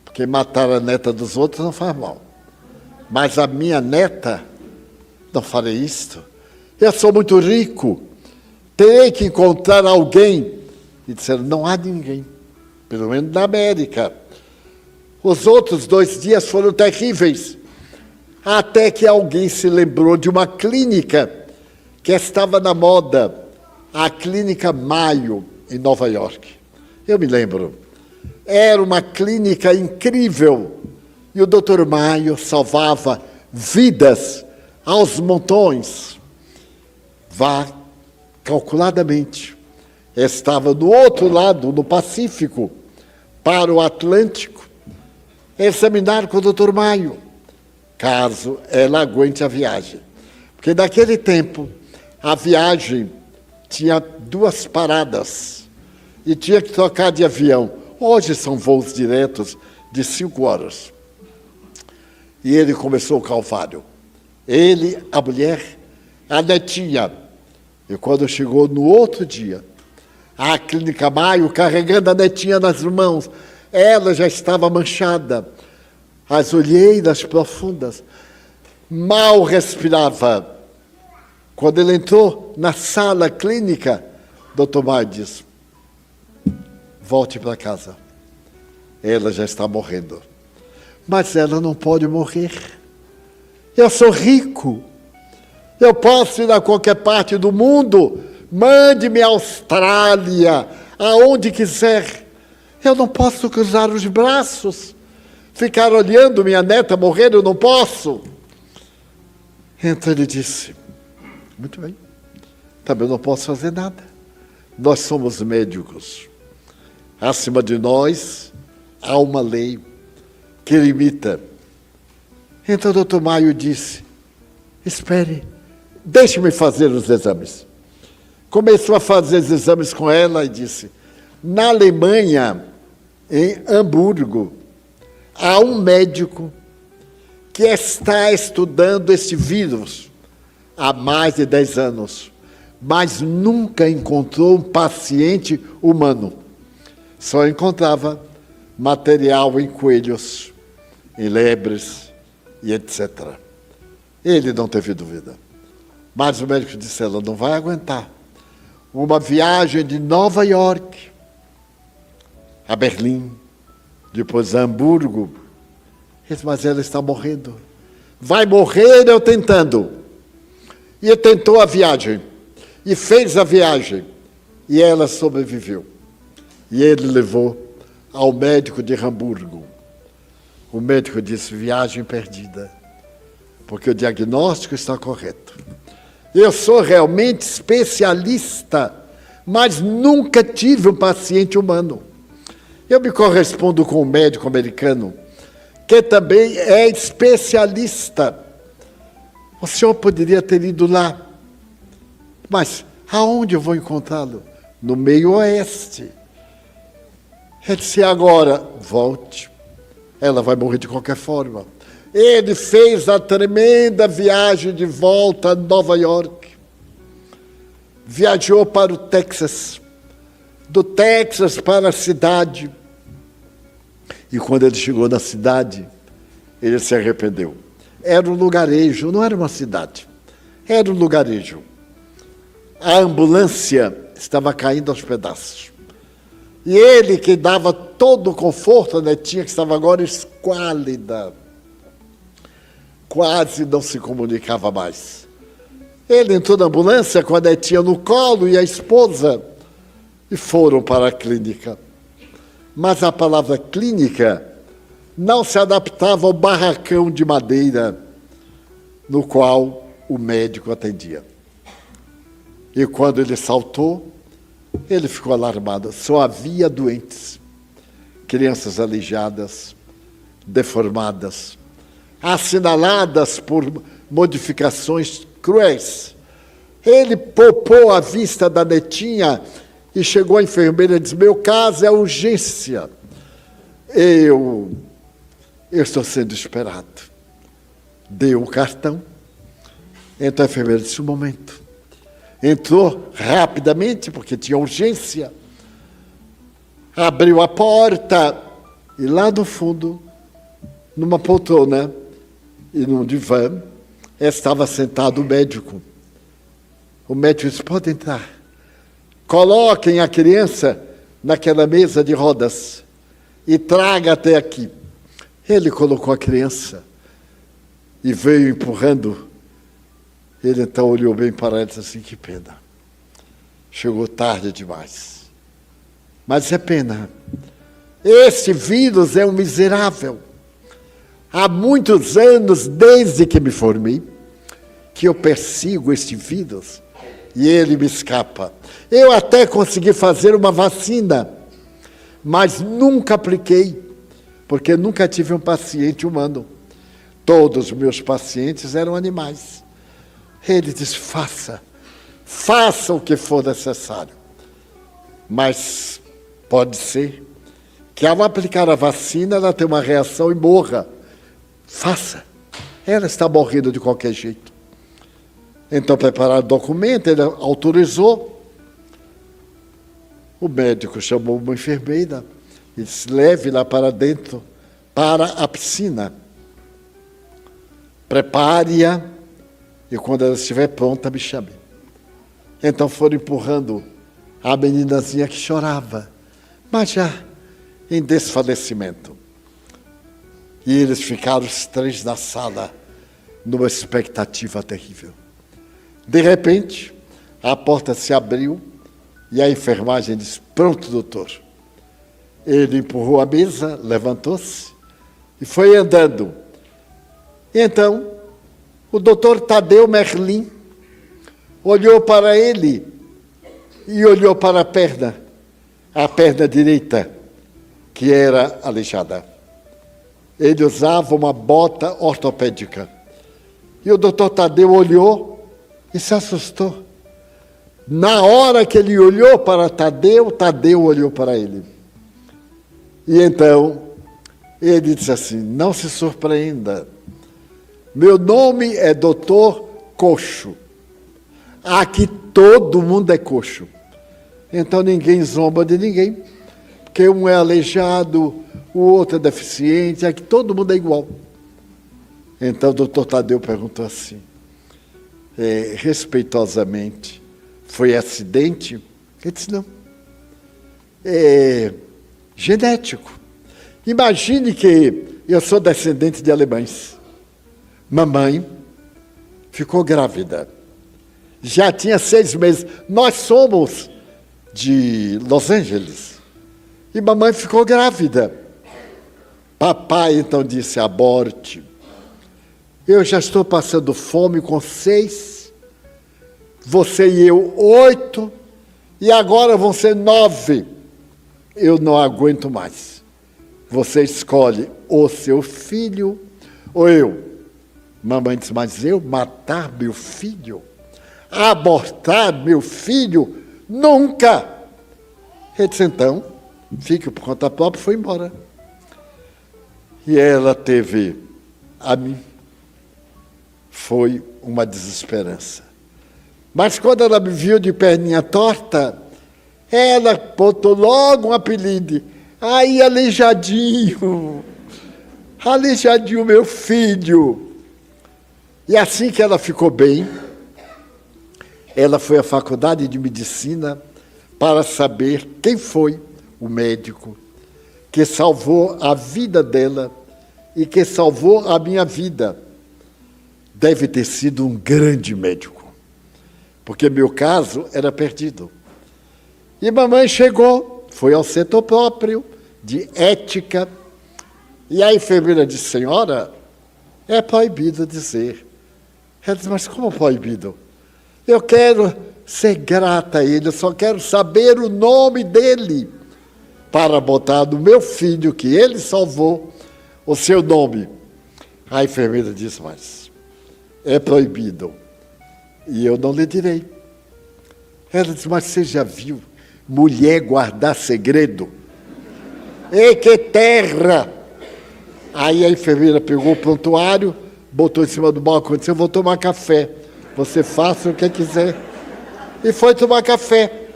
porque matar a neta dos outros não faz mal, mas a minha neta, não farei isto. Eu sou muito rico, terei que encontrar alguém. E disseram, não há ninguém, pelo menos na América. Os outros 2 dias foram terríveis, até que alguém se lembrou de uma clínica que estava na moda, a Clínica Mayo, em Nova York. Eu me lembro. Era uma clínica incrível. E o Dr. Mayo salvava vidas aos montões. Vá calculadamente. Estava do outro lado, no Pacífico, para o Atlântico, examinar com o Dr. Mayo, caso ela aguente a viagem. Porque naquele tempo, a viagem tinha 2 paradas e tinha que trocar de avião. Hoje são voos diretos de 5 horas. E ele começou o calvário. Ele, a mulher, a netinha. E quando chegou no outro dia, a Clínica Mayo, carregando a netinha nas mãos, ela já estava manchada, as olheiras profundas, mal respirava. Quando ele entrou na sala clínica, Dr. Mayo disse, volte para casa, ela já está morrendo. Mas ela não pode morrer. Eu sou rico, eu posso ir a qualquer parte do mundo, mande-me à Austrália, aonde quiser. Eu não posso cruzar os braços, ficar olhando minha neta morrer, eu não posso. Então ele disse, muito bem, também não posso fazer nada. Nós somos médicos. Acima de nós, há uma lei que limita. Então o Dr. Mayo disse, espere, deixe-me fazer os exames. Começou a fazer os exames com ela e disse, na Alemanha, em Hamburgo, há um médico que está estudando esse vírus há mais de 10 anos, mas nunca encontrou um paciente humano. Só encontrava material em coelhos, em lebres e etc. Ele não teve dúvida. Mas o médico disse, ela não vai aguentar. Uma viagem de Nova York a Berlim, depois a Hamburgo. Ele disse, mas ela está morrendo. Vai morrer eu tentando. E tentou a viagem. E fez a viagem. E ela sobreviveu. E ele levou ao médico de Hamburgo. O médico disse, viagem perdida. Porque o diagnóstico está correto. Eu sou realmente especialista, mas nunca tive um paciente humano. Eu me correspondo com um médico americano, que também é especialista. O senhor poderia ter ido lá. Mas aonde eu vou encontrá-lo? No meio oeste. Ele disse, agora, volte. Ela vai morrer de qualquer forma. Ele fez a tremenda viagem de volta a Nova York. Viajou para o Texas. Do Texas para a cidade. E quando ele chegou na cidade, ele se arrependeu. Era um lugarejo, não era uma cidade. Era um lugarejo. A ambulância estava caindo aos pedaços. E ele, que dava todo o conforto à netinha, que estava agora esquálida, quase não se comunicava mais. Ele entrou na ambulância com a netinha no colo e a esposa, e foram para a clínica. Mas a palavra clínica não se adaptava ao barracão de madeira no qual o médico atendia. E quando ele saltou, ele ficou alarmado. Só havia doentes, crianças aleijadas, deformadas, assinaladas por modificações cruéis. Ele poupou a vista da netinha e chegou a enfermeira e disse, meu caso é urgência. Eu estou sendo esperado. Deu o cartão. Então a enfermeira disse, um momento. Entrou rapidamente, porque tinha urgência. Abriu a porta e lá no fundo, numa poltrona e num divã, estava sentado o médico. O médico disse, pode entrar. Coloquem a criança naquela mesa de rodas e traga até aqui. Ele colocou a criança e veio empurrando. Ele então olhou bem para ela e disse assim, que pena. Chegou tarde demais. Mas é pena. Esse vírus é um miserável. Há muitos anos, desde que me formei, que eu persigo este vírus e ele me escapa. Eu até consegui fazer uma vacina, mas nunca apliquei, porque nunca tive um paciente humano. Todos os meus pacientes eram animais. Ele diz, faça o que for necessário. Mas pode ser que ao aplicar a vacina, ela tenha uma reação e morra. Faça. Ela está morrendo de qualquer jeito. Então, prepararam o documento, ele autorizou. O médico chamou uma enfermeira e disse, leve lá para dentro, para a piscina. Prepare-a e quando ela estiver pronta, me chame. Então foram empurrando a meninazinha que chorava, mas já em desfalecimento. E eles ficaram os três na sala, numa expectativa terrível. De repente, a porta se abriu e a enfermagem disse, pronto, doutor. Ele empurrou a mesa, levantou-se e foi andando. Então, o doutor Tadeu Merlin olhou para ele e olhou para a perna direita, que era aleijada. Ele usava uma bota ortopédica. E o doutor Tadeu olhou e se assustou. Na hora que ele olhou para Tadeu, Tadeu olhou para ele. E então, ele disse assim, não se surpreenda, meu nome é doutor Coxo. Aqui todo mundo é coxo. Então ninguém zomba de ninguém. Porque um é aleijado, o outro é deficiente, aqui todo mundo é igual. Então o doutor Tadeu perguntou assim, respeitosamente, foi acidente? Ele disse, não. É genético. Imagine que eu sou descendente de alemães. Mamãe ficou grávida. Já tinha 6 meses. Nós somos de Los Angeles. E mamãe ficou grávida. Papai então disse, aborte. Eu já estou passando fome com 6. Você e eu, 8. E agora vão ser 9. Eu não aguento mais. Você escolhe ou seu filho ou eu. Mamãe disse, mas eu matar meu filho? Abortar meu filho? Nunca! Ele disse, então, fique por conta própria e foi embora. E ela teve a mim. Foi uma desesperança. Mas quando ela me viu de perninha torta, ela botou logo um apelido. Aí, Aleijadinho. Aleijadinho, meu filho. E assim que ela ficou bem, ela foi à faculdade de medicina para saber quem foi o médico que salvou a vida dela e que salvou a minha vida. Deve ter sido um grande médico, porque meu caso era perdido. E mamãe chegou, foi ao setor próprio de ética, e a enfermeira disse, senhora, é proibido dizer. Ela disse, mas como proibido? Eu quero ser grata a ele, eu só quero saber o nome dele, para botar no meu filho, que ele salvou, o seu nome. A enfermeira disse, mas é proibido, e eu não lhe direi. Ela disse, mas você já viu mulher guardar segredo? Ei, que terra! Aí a enfermeira pegou o prontuário, botou em cima do balcão e disse, eu vou tomar café. Você faça o que quiser. E foi tomar café.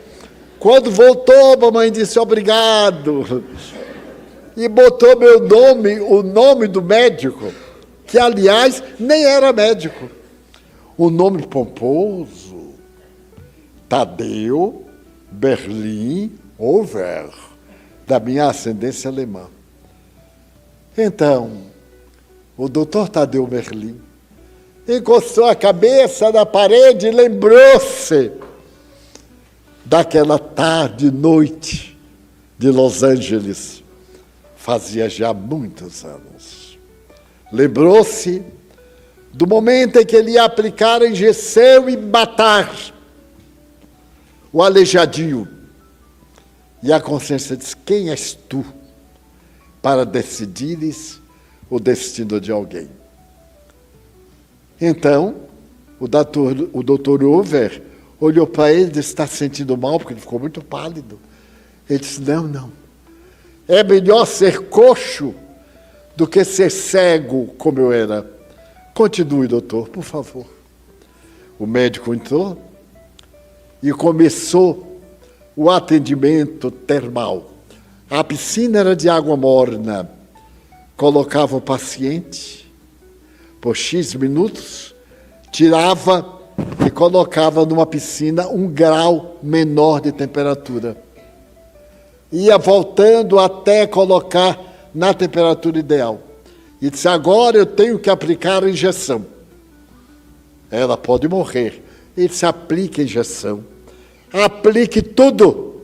Quando voltou, a mamãe disse, obrigado. E botou meu nome, o nome do médico, que, aliás, nem era médico. O nome pomposo, Tadeu Berlim Over, da minha ascendência alemã. Então, o doutor Tadeu Berlim encostou a cabeça na parede e lembrou-se daquela tarde e noite de Los Angeles. Fazia já muitos anos. Lembrou-se do momento em que ele ia aplicar a injeção e matar o aleijadinho. E a consciência diz, quem és tu para decidires o destino de alguém? Então, o doutor Over olhou para ele e disse, está sentindo mal, porque ele ficou muito pálido. Ele disse, não. É melhor ser coxo do que ser cego, como eu era. Continue, doutor, por favor. O médico entrou e começou o atendimento termal. A piscina era de água morna. Colocava o paciente por X minutos, tirava e colocava numa piscina 1 grau menor de temperatura. Ia voltando até colocar na temperatura ideal. E disse, agora eu tenho que aplicar a injeção. Ela pode morrer. Ele disse, aplique a injeção. Aplique tudo.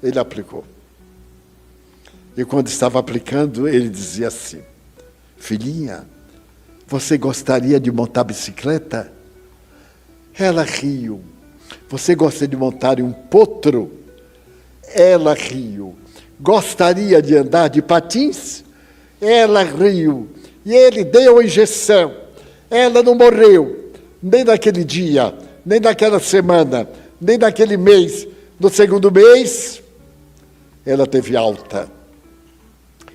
Ele aplicou. E quando estava aplicando, ele dizia assim, filhinha, você gostaria de montar bicicleta? Ela riu. Você gostaria de montar um potro? Ela riu. Gostaria de andar de patins? Ela riu. E ele deu a injeção. Ela não morreu, nem naquele dia, nem naquela semana, nem naquele mês. No segundo mês, ela teve alta.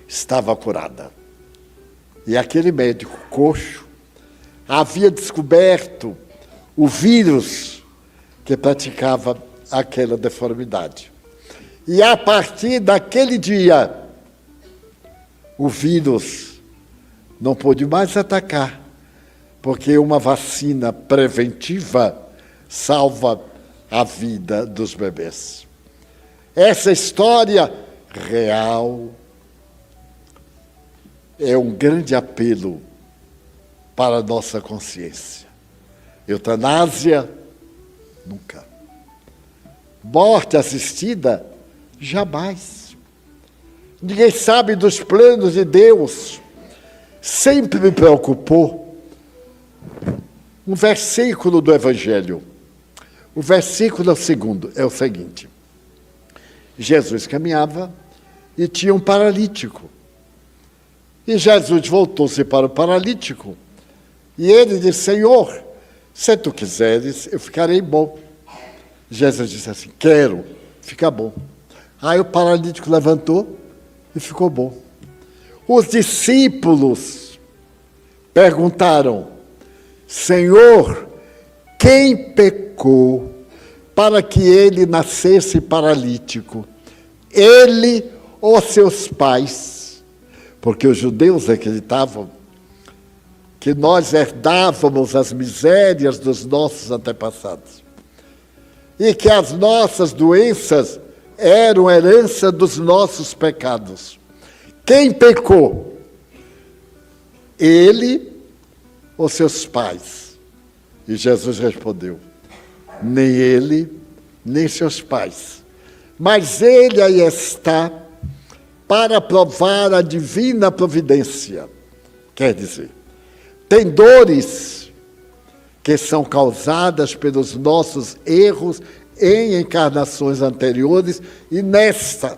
Estava curada. E aquele médico coxo havia descoberto o vírus que praticava aquela deformidade. E a partir daquele dia, o vírus não pôde mais atacar, porque uma vacina preventiva salva a vida dos bebês. Essa história real é um grande apelo para a nossa consciência. Eutanásia, nunca. Morte assistida, jamais. Ninguém sabe dos planos de Deus. Sempre me preocupou um versículo do Evangelho. O versículo segundo é o seguinte: Jesus caminhava e tinha um paralítico. E Jesus voltou-se para o paralítico e ele disse: Senhor, se tu quiseres, eu ficarei bom. Jesus disse assim: quero, fica bom. Aí o paralítico levantou e ficou bom. Os discípulos perguntaram: Senhor, quem pecou para que ele nascesse paralítico? Ele ou seus pais? Porque os judeus acreditavam que nós herdávamos as misérias dos nossos antepassados e que as nossas doenças eram herança dos nossos pecados. Quem pecou? Ele ou seus pais? E Jesus respondeu: nem ele, nem seus pais. Mas ele aí está para provar a divina providência. Quer dizer, tem dores que são causadas pelos nossos erros em encarnações anteriores e nesta.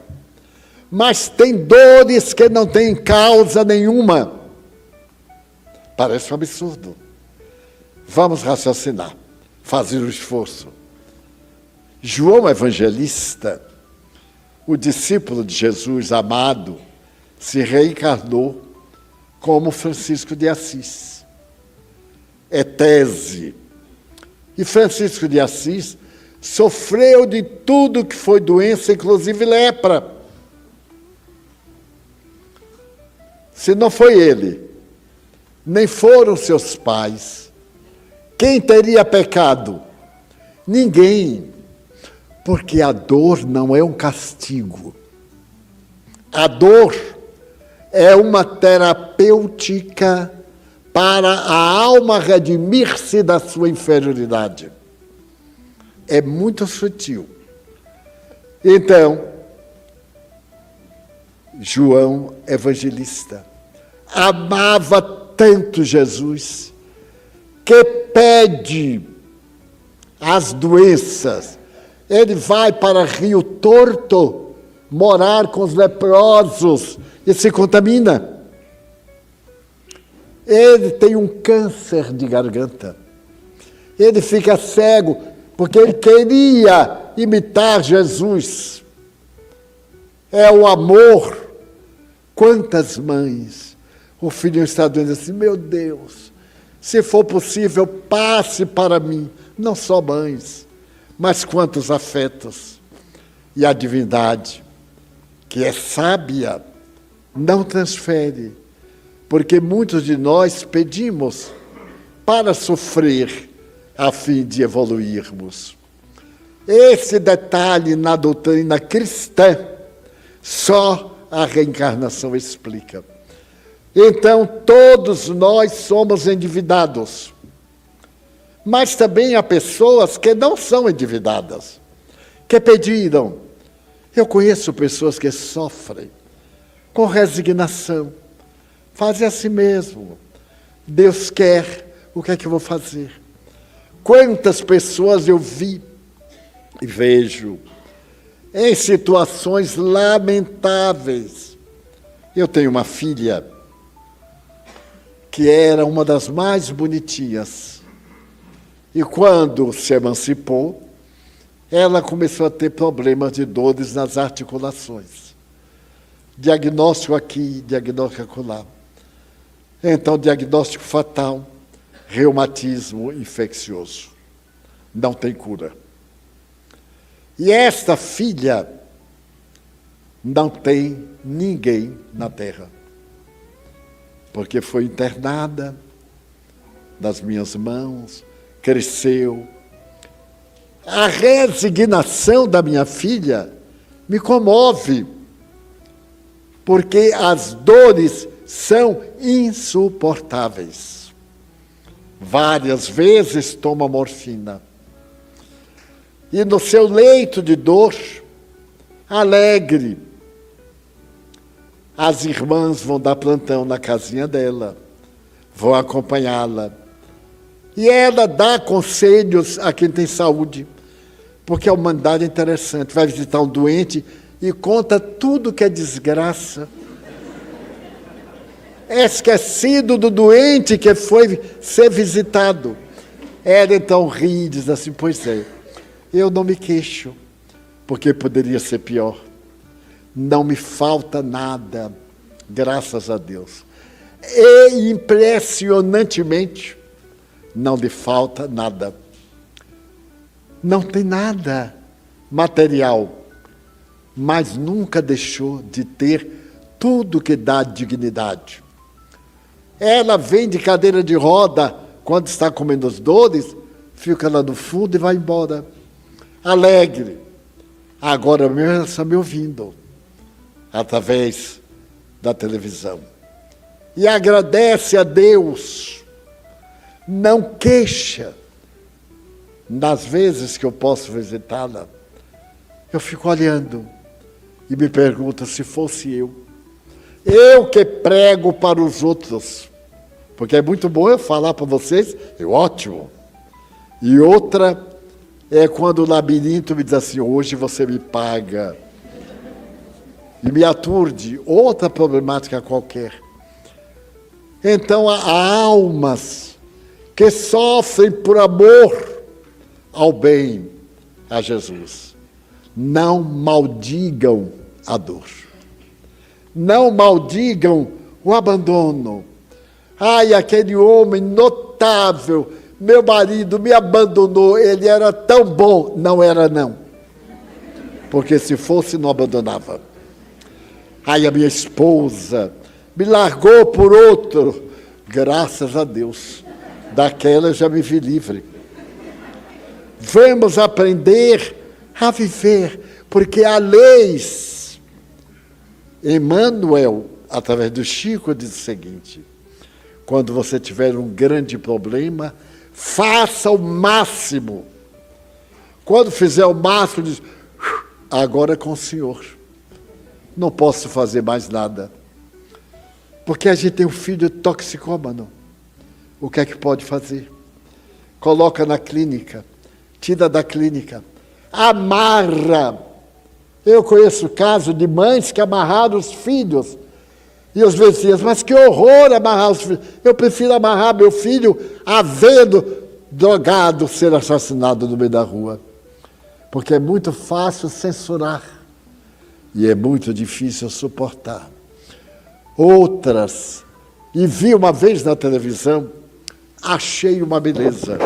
Mas tem dores que não têm causa nenhuma. Parece um absurdo. Vamos raciocinar, fazer o esforço. João Evangelista, o discípulo de Jesus amado, se reencarnou como Francisco de Assis. É tese. E Francisco de Assis sofreu de tudo que foi doença, inclusive lepra. Se não foi ele, nem foram seus pais, quem teria pecado? Ninguém. Porque a dor não é um castigo. A dor é uma terapêutica para a alma redimir-se da sua inferioridade. É muito sutil. Então, João Evangelista amava tanto Jesus que pede as doenças. Ele vai para Rio Torto morar com os leprosos e se contamina. Ele tem um câncer de garganta. Ele fica cego porque ele queria imitar Jesus. É o amor. Quantas mães, o filho está doendo assim: meu Deus, se for possível, passe para mim. Não só mães, mas quantos afetos. E a divindade, que é sábia, não transfere, porque muitos de nós pedimos para sofrer a fim de evoluirmos. Esse detalhe na doutrina cristã, só a reencarnação explica. Então, todos nós somos endividados. Mas também há pessoas que não são endividadas, que pediram. Eu conheço pessoas que sofrem com resignação, fazem a si mesmo. Deus quer, o que é que eu vou fazer? Quantas pessoas eu vi e vejo em situações lamentáveis. Eu tenho uma filha que era uma das mais bonitinhas. E quando se emancipou, ela começou a ter problemas de dores nas articulações. Diagnóstico aqui, diagnóstico acolá. Então, diagnóstico fatal, reumatismo infeccioso. Não tem cura. E esta filha não tem ninguém na terra, porque foi internada nas minhas mãos, cresceu. A resignação da minha filha me comove, porque as dores são insuportáveis. Várias vezes toma morfina. E no seu leito de dor, alegre, as irmãs vão dar plantão na casinha dela, vão acompanhá-la. E ela dá conselhos a quem tem saúde, porque a humanidade é interessante. Vai visitar um doente e conta tudo que é desgraça. É esquecido do doente que foi ser visitado. Ela então ri e diz assim, pois é, eu não me queixo, porque poderia ser pior. Não me falta nada, graças a Deus. E impressionantemente, não lhe falta nada. Não tem nada material, mas nunca deixou de ter tudo que dá dignidade. Ela vem de cadeira de roda, quando está comendo as dores, fica lá no fundo e vai embora. Alegre. Agora mesmo ela está me ouvindo, através da televisão. E agradece a Deus. Não queixa. Nas vezes que eu posso visitá-la, eu fico olhando e me pergunto se fosse eu que prego para os outros, porque é muito bom eu falar para vocês, é ótimo. E outra é quando o labirinto me diz assim, hoje você me paga, e me aturde, outra problemática qualquer. Então há almas que sofrem por amor ao bem, a Jesus. Não maldigam a dor. Não maldigam o abandono. Ai, aquele homem notável, meu marido me abandonou, ele era tão bom. Não era, não. Porque se fosse, não abandonava. Ai, a minha esposa me largou por outro. Graças a Deus. Daquela eu já me vi livre. Vamos aprender a viver, porque há leis. Emmanuel, através do Chico, diz o seguinte, quando você tiver um grande problema, faça o máximo. Quando fizer o máximo, diz, agora é com o Senhor. Não posso fazer mais nada. Porque a gente tem um filho toxicômano. O que é que pode fazer? Coloca na clínica, tira da clínica, amarra. Eu conheço casos de mães que amarraram os filhos. E os vizinhos, mas que horror amarrar os filhos. Eu prefiro amarrar meu filho a vendo drogado ser assassinado no meio da rua. Porque é muito fácil censurar. E é muito difícil suportar. Outras, e vi uma vez na televisão, achei uma beleza.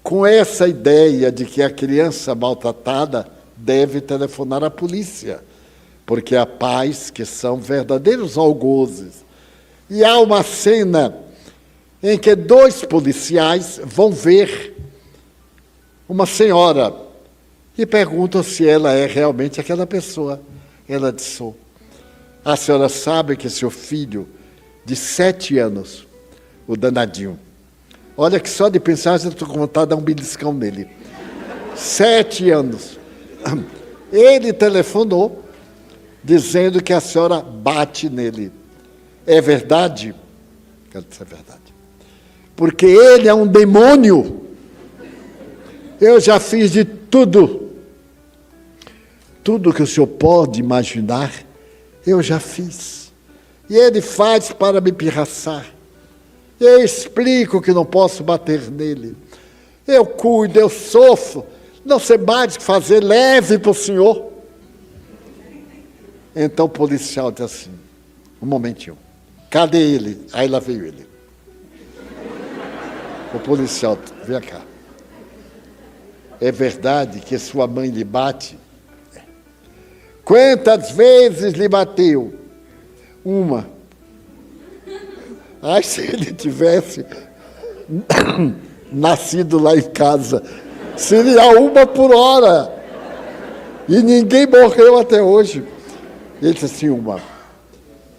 Com essa ideia de que a criança maltratada deve telefonar à polícia, porque há pais que são verdadeiros algozes. E há uma cena em que 2 policiais vão ver uma senhora e perguntam se ela é realmente aquela pessoa. Ela diz, sou. A senhora sabe que seu filho, de 7 anos, o danadinho, olha que só de pensar, já estou com vontade de dar um beliscão nele. 7 anos. Ele telefonou, dizendo que a senhora bate nele. É verdade? Quero dizer, é verdade. Porque ele é um demônio. Eu já fiz de tudo. Tudo que o senhor pode imaginar, eu já fiz. E ele faz para me pirraçar. Eu explico que não posso bater nele. Eu cuido, eu sofro. Não sei mais o que fazer, leve para o senhor. Então o policial disse assim, um momentinho, cadê ele? Aí lá veio ele. O policial, vem cá. É verdade que sua mãe lhe bate? Quantas vezes lhe bateu? Uma. Ai, se ele tivesse nascido lá em casa, seria uma por hora. E ninguém morreu até hoje. Ele disse assim, uma.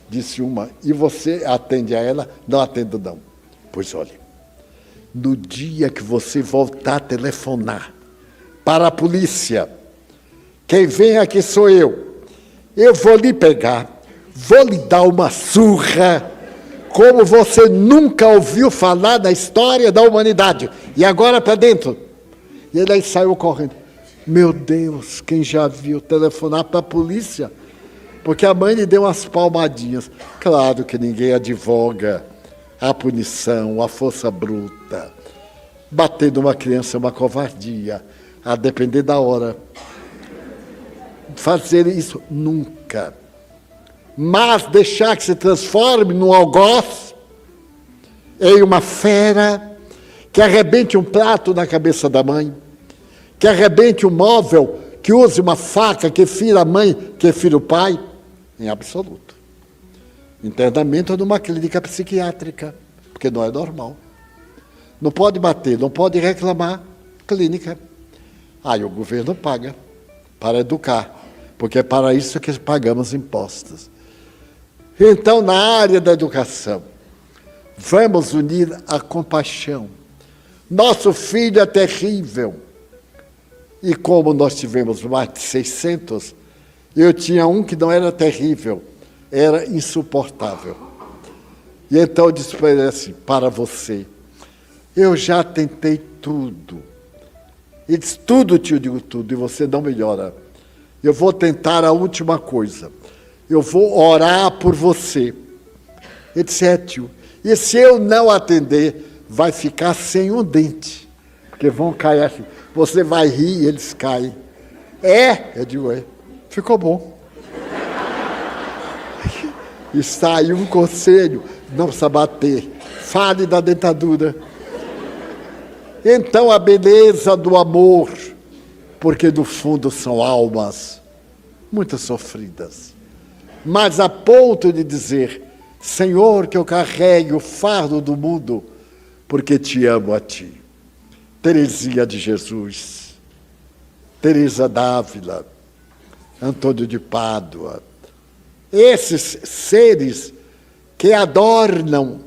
Disse uma. E você atende a ela? Não atendo, não. Pois olha, no dia que você voltar a telefonar para a polícia, quem vem aqui sou eu. Eu vou lhe pegar, vou lhe dar uma surra, como você nunca ouviu falar na história da humanidade. E agora para dentro. E ele aí saiu correndo. Meu Deus, quem já viu telefonar para a polícia? Porque a mãe lhe deu umas palmadinhas. Claro que ninguém advoga a punição, a força bruta. Bater numa criança é uma covardia, a depender da hora. Fazer isso nunca. Mas deixar que se transforme num algoz, em uma fera, que arrebente um prato na cabeça da mãe, que arrebente um móvel, que use uma faca, que fira a mãe, que fira o pai, em absoluto. Internamento numa clínica psiquiátrica, porque não é normal. Não pode bater, não pode reclamar, clínica. Aí o governo paga para educar, porque é para isso que pagamos impostos. Então, na área da educação, vamos unir a compaixão. Nosso filho é terrível. E como nós tivemos mais de 600, eu tinha um que não era terrível, era insuportável. E então eu disse para ele assim, para você, eu já tentei tudo. Ele disse, tudo, tio, eu digo tudo, e você não melhora. Eu vou tentar a última coisa. Eu vou orar por você. Ele disse, tio, e se eu não atender, vai ficar sem um dente. Porque vão cair assim. Você vai rir e eles caem. Eu digo, ficou bom. E saiu um conselho, não precisa bater, fale da dentadura. Então a beleza do amor, porque no fundo são almas muito sofridas, mas a ponto de dizer, Senhor, que eu carregue o fardo do mundo, porque te amo a ti. Teresinha de Jesus, Teresa d'Ávila, Antônio de Pádua, esses seres que adornam,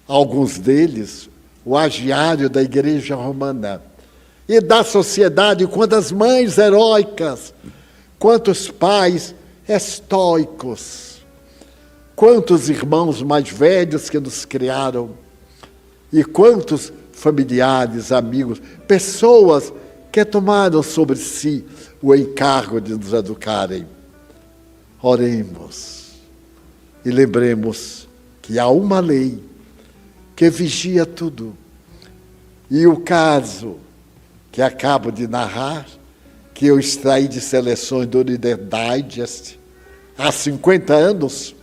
alguns deles, o agiário da Igreja Romana e da sociedade, quantas mães heróicas, quantos pais estoicos, quantos irmãos mais velhos que nos criaram e quantos familiares, amigos, pessoas que tomaram sobre si o encargo de nos educarem. Oremos e lembremos que há uma lei que vigia tudo. E o caso que acabo de narrar, que eu extraí de seleções do Reader's Digest há 50 anos,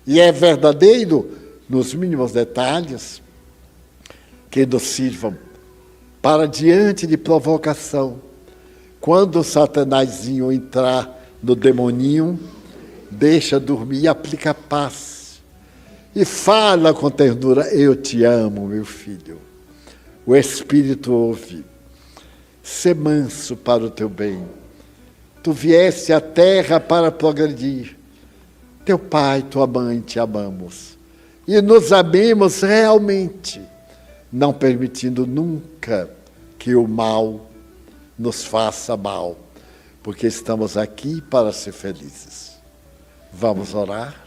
e é verdadeiro nos mínimos detalhes, que nos sirvam para, diante de provocação, quando o satanazinho entrar no demoninho, deixa dormir e aplica paz. E fala com ternura, eu te amo, meu filho. O Espírito ouve. Sê manso para o teu bem. Tu vieste à terra para progredir. Teu pai, tua mãe, te amamos. E nos amemos realmente, não permitindo nunca que o mal nos faça mal, porque estamos aqui para ser felizes. Vamos orar?